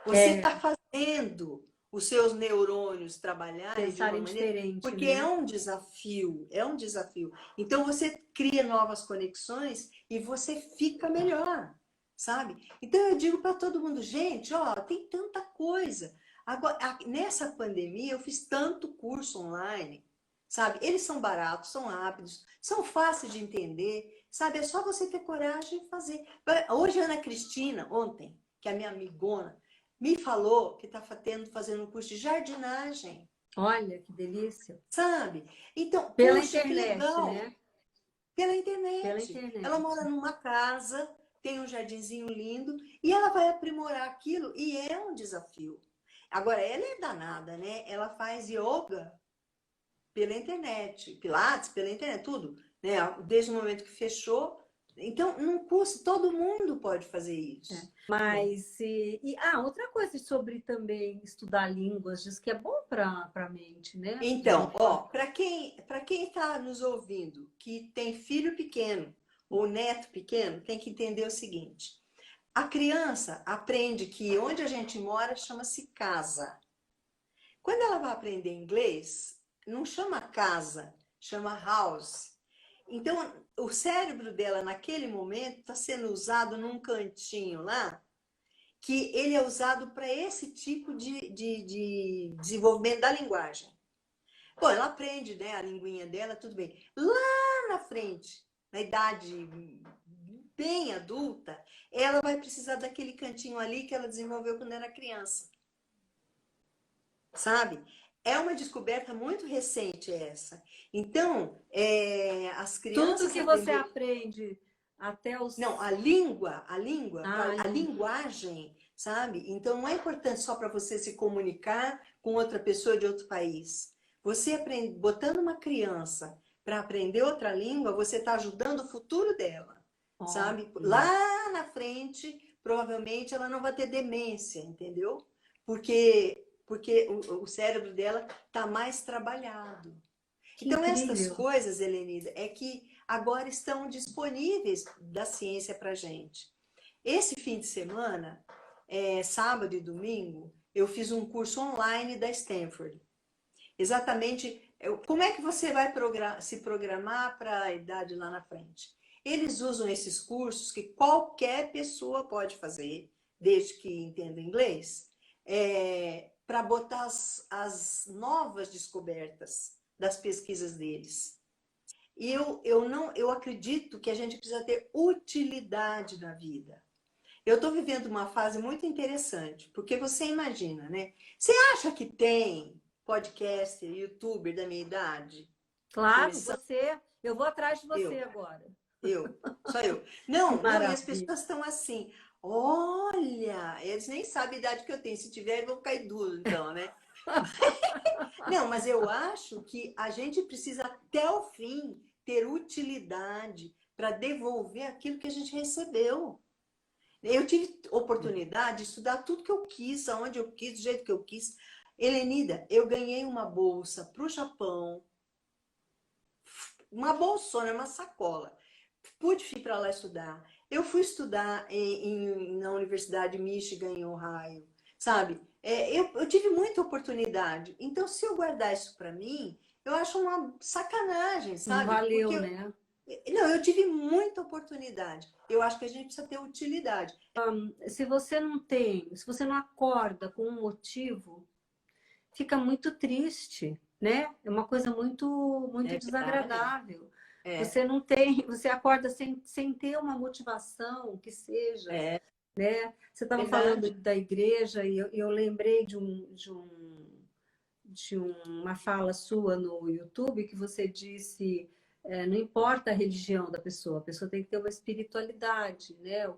Você está fazendo os seus neurônios trabalharem de uma Pensarem maneira, diferente, porque né? é um desafio, é um desafio. Então você cria novas conexões e você fica melhor, sabe? Então eu digo para todo mundo, gente, ó, tem tanta coisa. Agora, nessa pandemia eu fiz tanto curso online, sabe? Eles são baratos, são rápidos, são fáceis de entender, sabe? É só você ter coragem de fazer. Hoje a Ana Cristina, ontem, que é a minha amigona, me falou que está fazendo um curso de jardinagem. Olha, que delícia. Sabe? Então, Pela poxa, que internet, legal. né? Pela Pela internet. Ela mora internet. numa casa, tem um jardinzinho lindo, e ela vai aprimorar aquilo, e é um desafio. Agora, ela é danada, né? Ela faz yoga pela internet, pilates pela internet, tudo, né? Desde o momento que fechou. Então, não custa, todo mundo pode fazer isso. Mas, outra coisa sobre também estudar línguas, diz que é bom para a mente, né? Então, ó, para quem está nos ouvindo, que tem filho pequeno ou neto pequeno, tem que entender o seguinte: a criança aprende que onde a gente mora chama-se casa. Quando ela vai aprender inglês, não chama casa, chama house. Então, o cérebro dela, naquele momento, está sendo usado num cantinho lá, que ele é usado para esse tipo de desenvolvimento da linguagem. Bom, ela aprende, né, a linguinha dela, tudo bem. Lá na frente, na idade bem adulta, ela vai precisar daquele cantinho ali que ela desenvolveu quando era criança. Sabe? É uma descoberta muito recente essa. Então, as Tudo crianças que você aprenderem... aprende até os... Não, a Ai, linguagem, sabe? Então, não é importante só para você se comunicar com outra pessoa de outro país. Você aprende, botando uma criança para aprender outra língua, você está ajudando o futuro dela, sabe? Lá na frente, provavelmente ela não vai ter demência, entendeu? Porque o cérebro dela está mais trabalhado. que Então, estas incrível. coisas, Helenida, é que agora estão disponíveis da ciência para gente. Esse fim de semana, sábado e domingo, eu fiz um curso online da Stanford. Exatamente, como é que você vai se programar para a idade lá na frente? Eles usam esses cursos que qualquer pessoa pode fazer, desde que entenda inglês, para botar as novas descobertas das pesquisas deles. E eu acredito que a gente precisa ter utilidade na vida. Eu estou vivendo uma fase muito interessante, porque você imagina, né? Você acha que tem podcaster, youtuber da minha idade? Claro, Começando eu vou atrás de você eu, agora. só eu. Que Não, e as maravilha. pessoas estão assim, olha, eles nem sabem a idade que eu tenho, se tiver, vão cair duro, então, né? Não, mas eu acho que a gente precisa até o fim ter utilidade para devolver aquilo que a gente recebeu. Eu tive oportunidade de estudar tudo que eu quis, aonde eu quis, do jeito que eu quis. Helenida, eu ganhei uma bolsa para o Japão, uma bolsona, uma sacola. Pude ir para lá estudar. Eu fui estudar na Universidade Michigan, em Ohio, sabe? Eu tive muita oportunidade. Então, se eu guardar isso para mim, eu acho uma sacanagem, Não sabe? valeu, Porque né? não, eu tive muita oportunidade. Eu acho que a gente precisa ter utilidade. Se você não acorda com um motivo, fica muito triste, né? É uma coisa muito É verdade. desagradável. É, Você não tem, você acorda sem ter uma motivação que seja, é né? Você estava falando verdade. da igreja e eu lembrei uma fala sua no YouTube que você disse, não importa a religião da pessoa, a pessoa tem que ter uma espiritualidade, né?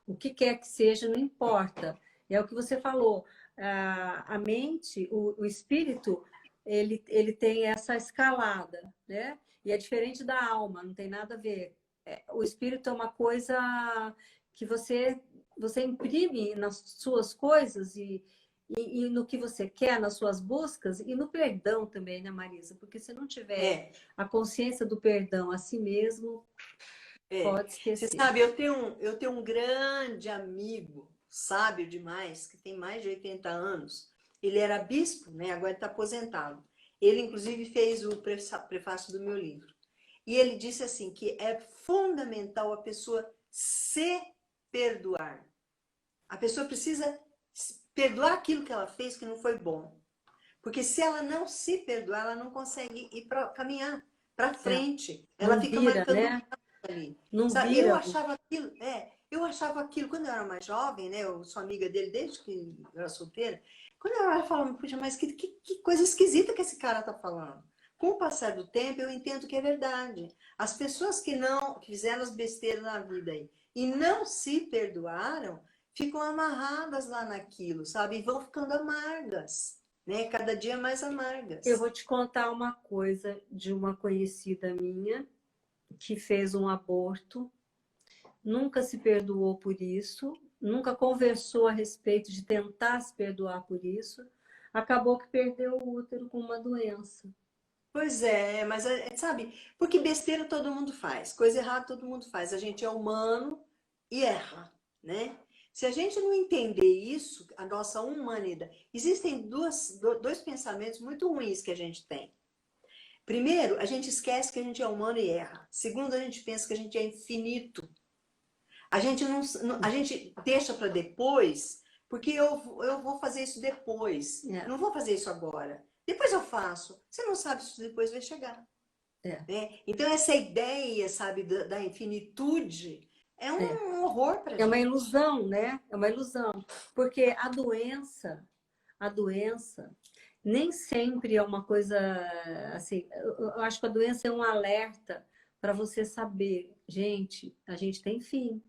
O que quer que seja, não importa. É o que você falou. A mente, o espírito, ele tem essa escalada, né? E é diferente da alma, não tem nada a ver. O espírito é uma coisa que você você imprime nas suas coisas e no que você quer, nas suas buscas, e no perdão também, né, Marisa? Porque se não tiver É, a consciência do perdão a si mesmo, é. pode Você esquecer. sabe, eu tenho um grande amigo, sábio demais, que tem mais de 80 anos. Ele era bispo, né? Agora ele está aposentado. Ele, inclusive, fez o prefácio do meu livro. E ele disse assim que é fundamental a pessoa se perdoar. A pessoa precisa perdoar aquilo que ela fez que não foi bom. Porque se ela não se perdoar, ela não consegue ir para caminhar para É, frente. Ela não fica vira, marcando né? ali. Não Sabe, eu vira. achava aquilo, eu achava aquilo quando eu era mais jovem, né? Eu sou amiga dele desde que eu era solteira. Quando eu era falando, puxa, mas que coisa esquisita que esse cara tá falando. Com o passar do tempo, eu entendo que é verdade. As pessoas que fizeram as besteiras na vida aí e não se perdoaram, ficam amarradas lá naquilo, sabe? E vão ficando amargas, né? Cada dia mais Eu amargas. vou te contar uma coisa de uma conhecida minha que fez um aborto, nunca se perdoou por isso, nunca conversou a respeito de tentar se perdoar por isso, acabou que perdeu o útero com uma doença. Pois é, mas sabe, porque besteira todo mundo faz, coisa errada todo mundo faz. A gente é humano e erra, né? Se a gente não entender isso, a nossa humanidade. Existem dois pensamentos muito ruins que a gente tem. Primeiro, a gente esquece que a gente é humano e erra. Segundo, a gente pensa que a gente é infinito. A gente a gente deixa para depois, porque eu vou fazer isso depois. É, Não vou fazer isso agora. Depois eu faço. Você não sabe se depois vai chegar. é, Né? Então, essa ideia, sabe, da infinitude é é. um horror pra É uma gente. ilusão, né? É uma ilusão. Porque a doença nem sempre é uma coisa assim. Eu acho que a doença é um alerta para você saber, gente, a gente tem fim,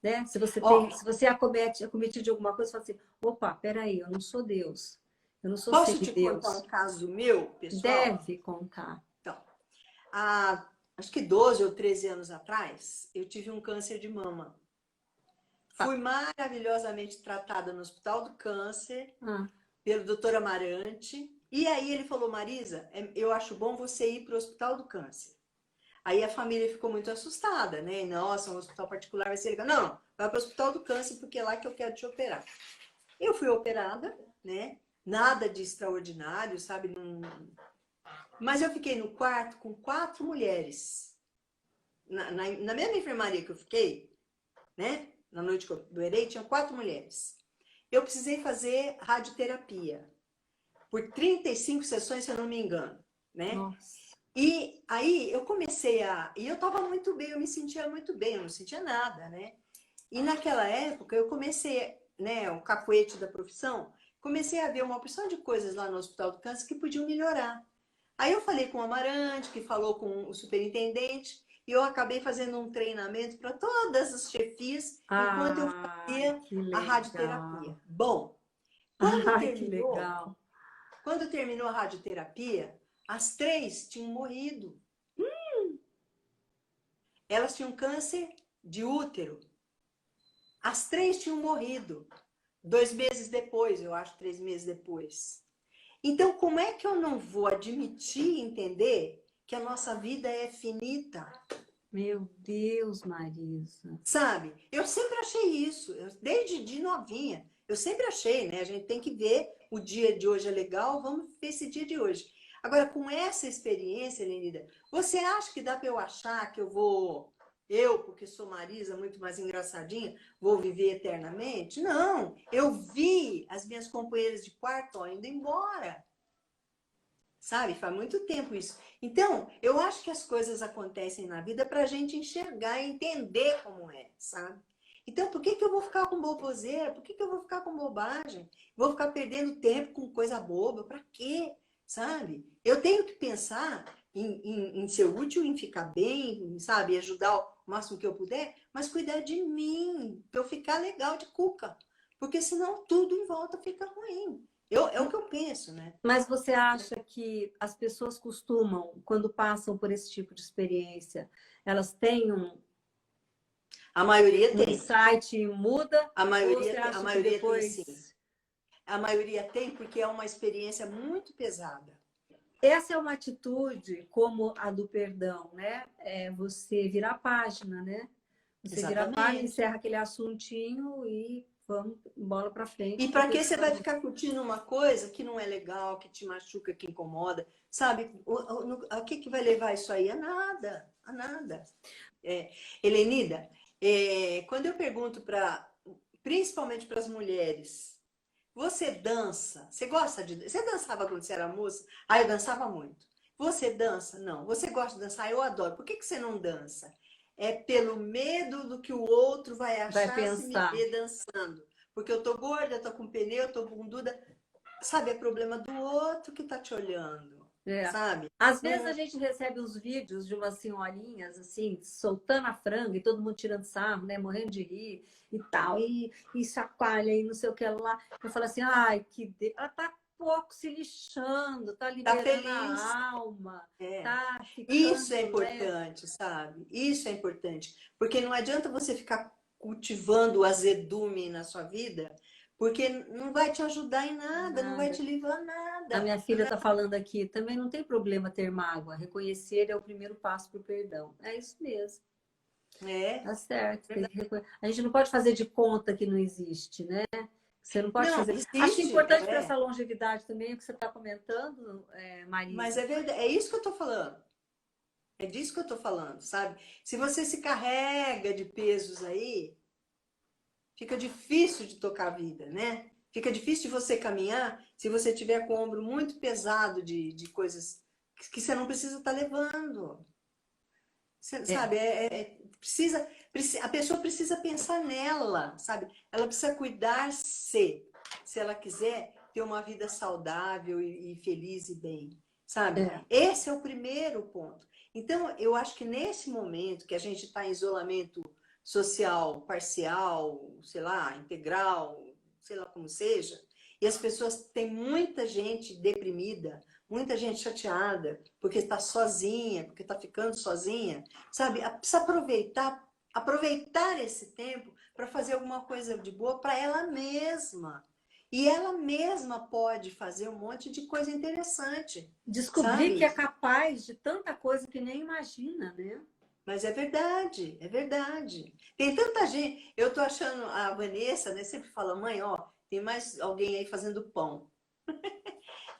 né? Se você Ó, tem, se você é cometido de alguma coisa, você fala assim, opa, peraí, eu não sou Deus, eu não sou posso te contar um semideus. caso meu, pessoal? Deve contar. Então, há, acho que 12 ou 13 anos atrás, eu tive um câncer de mama. Ah, Fui maravilhosamente tratada no Hospital do Câncer ah, pelo doutor Amarante. E aí ele falou, Marisa, eu acho bom você ir para o Hospital do Câncer. Aí a família ficou muito assustada, né? Nossa, um hospital particular vai ser legal. Não, vai para o Hospital do Câncer porque é lá que eu quero te operar. Eu fui operada, né? Nada de extraordinário, sabe? Mas eu fiquei no quarto com 4 mulheres. Na mesma enfermaria que eu fiquei, né? Na noite que eu doerei, tinha 4 mulheres. Eu precisei fazer radioterapia por 35 sessões, se eu não me engano, né? nossa. E aí eu comecei a. E eu estava muito bem, eu me sentia muito bem, eu não sentia nada, né? E naquela época eu comecei, né, o cacuete da profissão, comecei a ver uma opção de coisas lá no Hospital do Câncer que podiam melhorar. Aí eu falei com o Amarante, que falou com o superintendente, e eu acabei fazendo um treinamento para todas as chefias enquanto eu Ai, fazia que a legal. radioterapia. Bom, quando Ai, que terminou, legal. quando terminou a radioterapia, as 3 tinham morrido. Elas tinham câncer de útero. As 3 tinham morrido. 2 meses depois, eu acho, 3 meses depois. Então, como é que eu não vou admitir e entender que a nossa vida é finita? Meu Deus, Marisa. Sabe? Eu sempre achei isso, desde de novinha. Eu sempre achei, né? A gente tem que ver o dia de hoje é legal, vamos ver esse dia de hoje. Agora, com essa experiência, Lenida, você acha que dá para eu achar que porque sou Marisa, muito mais engraçadinha, vou viver eternamente? Não, eu vi as minhas companheiras de quarto ó, indo embora. Sabe? Faz muito tempo isso. Então, eu acho que as coisas acontecem na vida para a gente enxergar e entender como é, sabe? Então, por que eu vou ficar com boboseira? Por que eu vou ficar com bobagem? Vou ficar perdendo tempo com coisa boba? Para quê? Sabe? Eu tenho que pensar em ser útil, em ficar bem, sabe? Ajudar o máximo que eu puder, mas cuidar de mim, para eu ficar legal de cuca. Porque senão tudo em volta fica ruim. É o que eu penso, né? Mas você acha que as pessoas costumam, quando passam por esse tipo de experiência, elas têm A maioria no tem. insight muda? A Ou maioria, você acha a que maioria tem depois... sim. A maioria tem porque é uma experiência muito pesada. Essa é uma atitude como a do perdão, né? É você virar a página, né? Você vira a página, Exatamente. encerra aquele assuntinho e vamos bola para frente. E para que você vai ficar curtindo uma coisa que não é legal, que te machuca, que incomoda? Sabe? A que vai levar isso aí? A nada, a nada. Helenida, quando eu pergunto principalmente para as mulheres, você dança? Você gosta de... Você dançava quando você era moça? Ah, eu dançava muito. Você dança? Não. Você gosta de dançar? Eu adoro. Por que você não dança? É pelo medo do que o outro vai Vai achar se me pensar. ver dançando. Porque eu tô gorda, tô com pneu, tô bunduda. Sabe, é problema do outro que tá te olhando. É. Sabe? Às vezes Não, a gente recebe uns vídeos de umas senhorinhas assim, soltando a franga e todo mundo tirando sarro, né? Morrendo de rir e tal, e chacoalha e não sei o que lá. Eu falo assim, ai, ela tá pouco se lixando, tá tá liberando feliz. a alma, É. tá Isso é ficando leve. importante, sabe? Isso é importante. Porque não adianta você ficar cultivando o azedume na sua vida, porque não vai te ajudar em nada, não vai Nada. te livrar A nada. minha filha está falando aqui, também não tem problema ter mágoa. Reconhecer é o primeiro passo para o perdão. É isso mesmo. É. Tá certo. A gente não pode fazer de conta que não existe, né? Você não pode Não, fazer. Acho existe, importante para essa longevidade também, o que você está comentando, mas Marisa. é verdade, é isso que eu tô falando. É disso que eu tô falando, sabe? Se você se carrega de pesos aí, fica difícil de tocar a vida, né? Fica difícil de você caminhar se você tiver com o ombro muito pesado de coisas que você não precisa estar levando. Você, É, sabe, a pessoa precisa pensar nela, sabe? Ela precisa cuidar-se, se ela quiser ter uma vida saudável e feliz e bem, sabe? é. Esse é o primeiro ponto. Então, eu acho que nesse momento que a gente está em isolamento social parcial, sei lá, integral, sei lá como seja, e as pessoas, tem muita gente deprimida, muita gente chateada, porque está sozinha, porque está ficando sozinha, sabe? Precisa aproveitar esse tempo para fazer alguma coisa de boa para ela mesma. E ela mesma pode fazer um monte de coisa interessante, Descobrir que sabe? é capaz de tanta coisa que nem imagina, né? Mas é verdade, é verdade. Tem tanta gente. Eu tô achando a Vanessa, né, sempre fala, mãe, ó, tem mais alguém aí fazendo pão.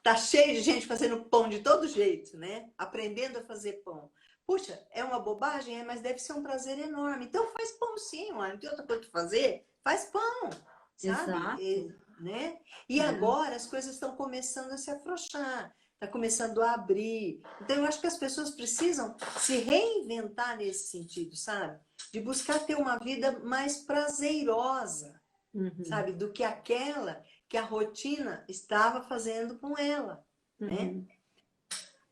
Tá cheio de gente fazendo pão de todo jeito, né? Aprendendo a fazer pão. Puxa, é uma bobagem, mas deve ser um prazer enorme. Então faz pão sim, não tem outra coisa para fazer? Faz pão, sabe? Exato. Né? E É. agora as coisas estão começando a se afrouxar, está começando a abrir. Então eu acho que as pessoas precisam se reinventar nesse sentido, sabe? De buscar ter uma vida mais prazerosa, Uhum. sabe? Do que aquela que a rotina estava fazendo com ela, né? Uhum.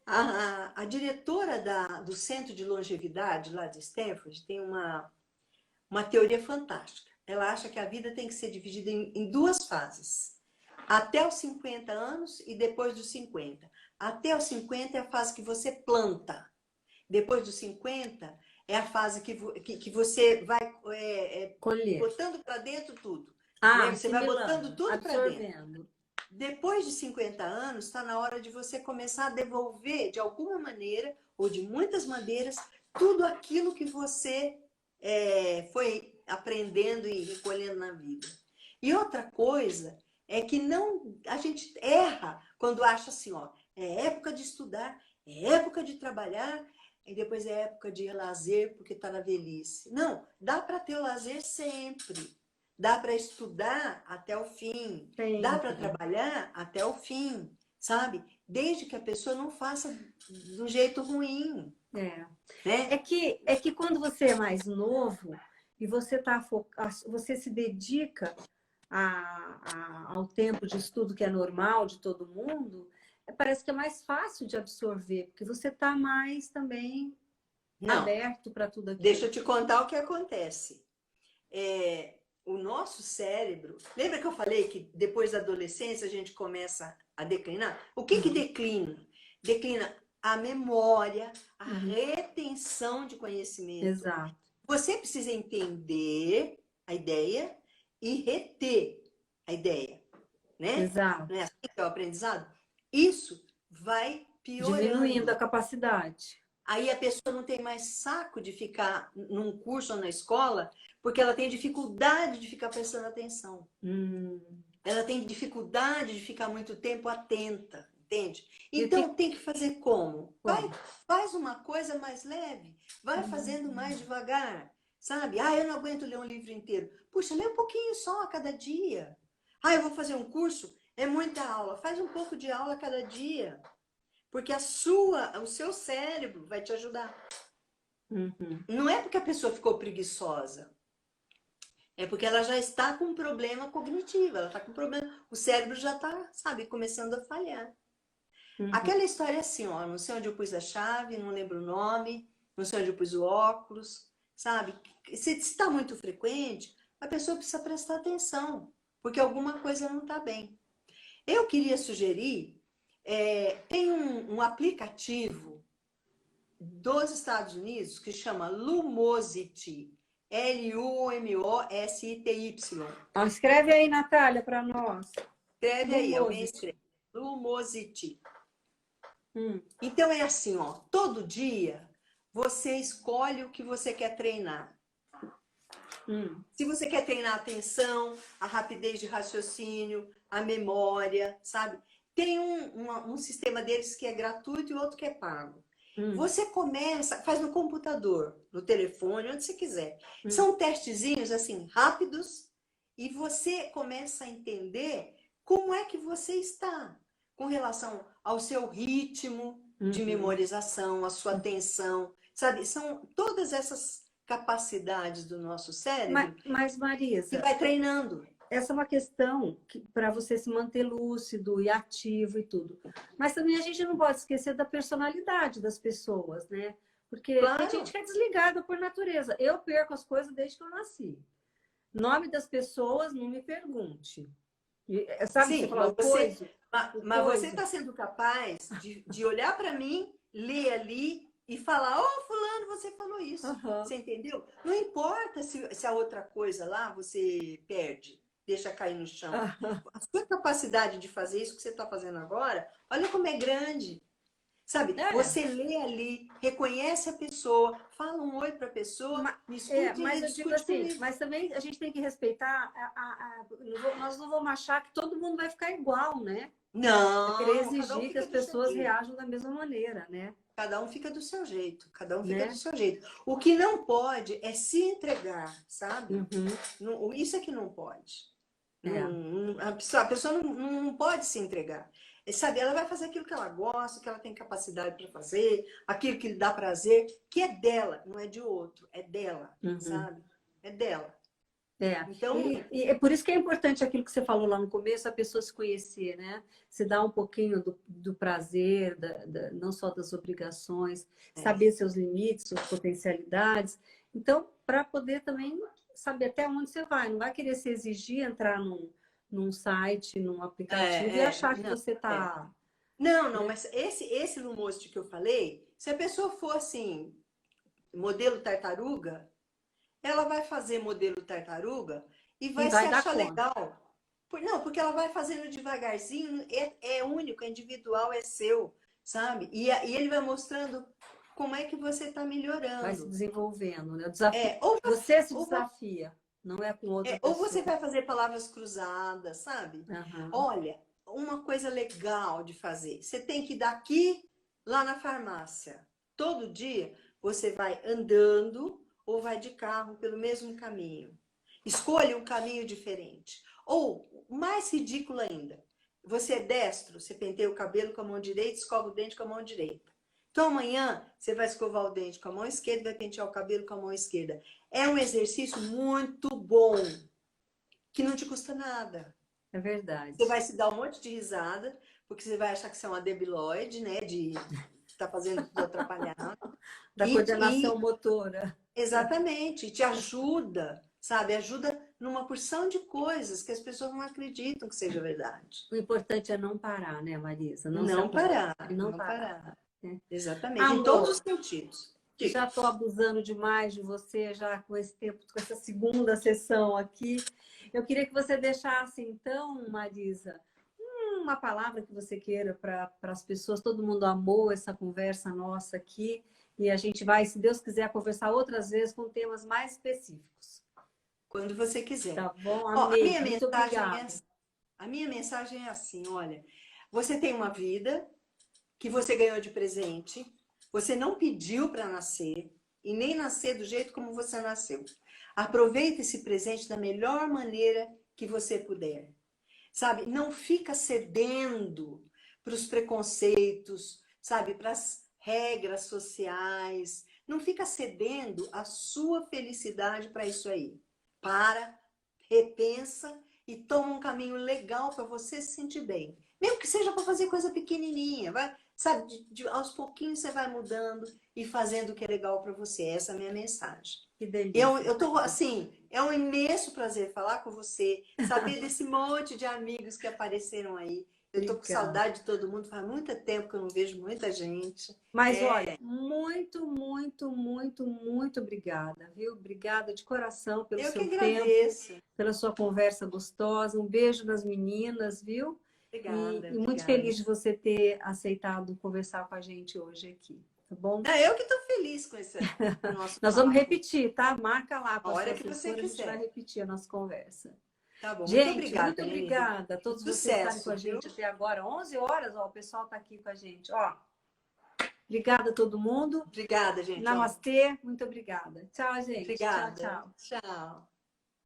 A diretora do Centro de Longevidade lá de Stanford tem uma teoria fantástica. Ela acha que a vida tem que ser dividida em duas fases. Até os 50 anos e depois dos 50. Até os 50 é a fase que você planta. Depois dos 50 é a fase que você vai Colher. botando para dentro tudo. Ah, Né? Você vai botando assimilando, tudo para dentro. absorvendo. Depois de 50 anos, está na hora de você começar a devolver, de alguma maneira, ou de muitas maneiras, tudo aquilo que você foi aprendendo e recolhendo na vida. E outra coisa é que não, a gente erra quando acha assim, ó, é época de estudar, é época de trabalhar, e depois é época de lazer porque está na velhice. Não, dá para ter o lazer sempre. Dá para estudar até o fim, dá para Sempre. trabalhar até o fim, sabe? Desde que a pessoa não faça do jeito ruim, É. né? É que quando você é mais novo e você você se dedica ao tempo de estudo que é normal de todo mundo, parece que é mais fácil de absorver, porque você está mais também Não, aberto para tudo deixa aquilo. eu te contar o que acontece. O nosso cérebro, lembra que eu falei que depois da adolescência a gente começa a declinar? O que Uhum. declina? Declina a memória, a Uhum. retenção de conhecimento. Exato. você precisa entender a ideia e reter a ideia, né? Exato. Não é assim que é o aprendizado? Isso vai Diminuindo piorando. a capacidade. Aí a pessoa não tem mais saco de ficar num curso ou na escola, porque ela tem dificuldade de ficar prestando atenção. Ela tem dificuldade de ficar muito tempo atenta, entende? Então tem que fazer como? Faz uma coisa mais leve, vai fazendo mais devagar, sabe? Ah, eu não aguento ler um livro inteiro. Puxa, lê um pouquinho só a cada dia. Ah, eu vou fazer um curso, é muita aula. Faz um pouco de aula a cada dia. Porque o seu cérebro vai te ajudar. Não é porque a pessoa ficou preguiçosa. É porque ela já está com um problema cognitivo. Ela está com um problema. O cérebro já está, sabe, começando a falhar. Aquela história é assim, ó. Não sei onde eu pus a chave, não lembro o nome. Não sei onde eu pus o óculos, sabe? Se está muito frequente, a pessoa precisa prestar atenção. Porque alguma coisa não está bem. Eu queria sugerir, tem um aplicativo dos Estados Unidos que chama Lumosity. Lumosity. Escreve aí, Natália, para nós. Escreve aí, alguém escreve. Lumosity. Então é assim, ó, todo dia você escolhe o que você quer treinar. Se você quer treinar a atenção, a rapidez de raciocínio, a memória, sabe? Tem um sistema deles que é gratuito e outro que é pago. Você começa, faz no computador, no telefone, onde você quiser. São testezinhos assim, rápidos, e você começa a entender como é que você está com relação ao seu ritmo de memorização, a sua atenção, sabe? São todas essas capacidades do nosso cérebro mas Marisa, que vai treinando. Essa é uma questão para você se manter lúcido e ativo e tudo. Mas também a gente não pode esquecer da personalidade das pessoas, né? Porque tem gente que é desligada por natureza. Eu perco as coisas desde que eu nasci. Nome das pessoas, não me pergunte. Sabe, sim, você fala, mas você está sendo capaz de olhar para mim, ler ali e falar, ô, fulano, você falou isso. Você entendeu? Não importa se a outra coisa lá você perde. Deixa cair no chão. A sua capacidade de fazer isso que você está fazendo agora, olha como é grande. Sabe? Você lê ali, reconhece a pessoa, fala um oi para a pessoa, me escute mas e eu digo discute assim, comigo. mas também a gente tem que respeitar, nós não vamos achar que todo mundo vai ficar igual, né? Não, querer cada um exigir que fica as do seu pessoas jeito. reajam da mesma maneira, né? Cada um fica do seu jeito, cada um fica Né? do seu jeito. O que não pode é se entregar, sabe? Isso é que não pode. A pessoa não pode se entregar. Sabe, ela vai fazer aquilo que ela gosta, que ela tem capacidade para fazer, aquilo que lhe dá prazer, que é dela, não é de outro, é dela, sabe? É dela. Então, e é por isso que é importante aquilo que você falou lá no começo, a pessoa se conhecer, né? Se dar um pouquinho do prazer, não só das obrigações, saber seus limites, suas potencialidades. Então, para poder também saber até onde você vai. Não vai querer se exigir entrar num site, num aplicativo e achar que você está... Não, mas esse Lumosity que eu falei, se a pessoa for assim, modelo tartaruga, ela vai fazer modelo tartaruga e vai se achar legal. Não, porque ela vai fazendo devagarzinho, é único, é individual, é seu, sabe? E ele vai mostrando como é que você está melhorando. Vai se desenvolvendo, né? O desafio, você se desafia, não é com outra pessoa. Ou você vai fazer palavras cruzadas, sabe? Olha, uma coisa legal de fazer, você tem que ir daqui lá na farmácia. Todo dia você vai andando ou vai de carro pelo mesmo caminho. Escolha um caminho diferente. Ou, mais ridículo ainda, você é destro, você penteia o cabelo com a mão direita, escova o dente com a mão direita. Então amanhã você vai escovar o dente com a mão esquerda e vai pentear o cabelo com a mão esquerda. É um exercício muito bom, que não te custa nada. É verdade. Você vai se dar um monte de risada, porque você vai achar que você é uma debilóide, né? De estar fazendo tudo atrapalhado. Da coordenação motora. Exatamente, te ajuda, sabe? Ajuda numa porção de coisas que as pessoas não acreditam que seja verdade. O importante é não parar, né, Marisa? Não parar. Não parar. Exatamente, Amor, em todos os sentidos. Já estou abusando demais de você, já com esse tempo, com essa segunda sessão aqui. Eu queria que você deixasse, então, Marisa, uma palavra que você queira para as pessoas. Todo mundo amou essa conversa nossa aqui. E a gente vai, se Deus quiser, conversar outras vezes com temas mais específicos. Quando você quiser. Tá bom? Ó, Amei. Muito obrigada. A minha mensagem é assim, olha, você tem uma vida que você ganhou de presente, você não pediu para nascer e nem nascer do jeito como você nasceu. Aproveite esse presente da melhor maneira que você puder. Sabe, não fica cedendo para os preconceitos, sabe, para as regras sociais. Não fica cedendo a sua felicidade para isso aí. Para, repensa e toma um caminho legal para você se sentir bem. Mesmo que seja para fazer coisa pequenininha, vai, sabe, aos pouquinhos você vai mudando e fazendo o que é legal para você. Essa é a minha mensagem. Que delícia. Eu tô assim, é um imenso prazer falar com você, saber desse monte de amigos que apareceram aí. Eu tô com saudade de todo mundo, faz muito tempo que eu não vejo muita gente. Mas olha, muito, muito, muito, muito obrigada, viu? Obrigada de coração pelo seu tempo, pela sua conversa gostosa. Um beijo nas meninas, viu? Obrigada. E muito feliz de você ter aceitado conversar com a gente hoje aqui. Tá bom? Eu que estou feliz com esse nosso Nós vamos repetir, tá? Marca lá a hora que você quiser. A gente vai repetir a nossa conversa. Tá bom. Gente, muito obrigada a todos vocês que estarem com a gente viu? até agora. 11 horas, ó, o pessoal está aqui com a gente. Ó, obrigada a todo mundo. Obrigada, gente. Namastê, muito obrigada. Tchau, gente. Obrigada. Tchau, tchau. Tchau.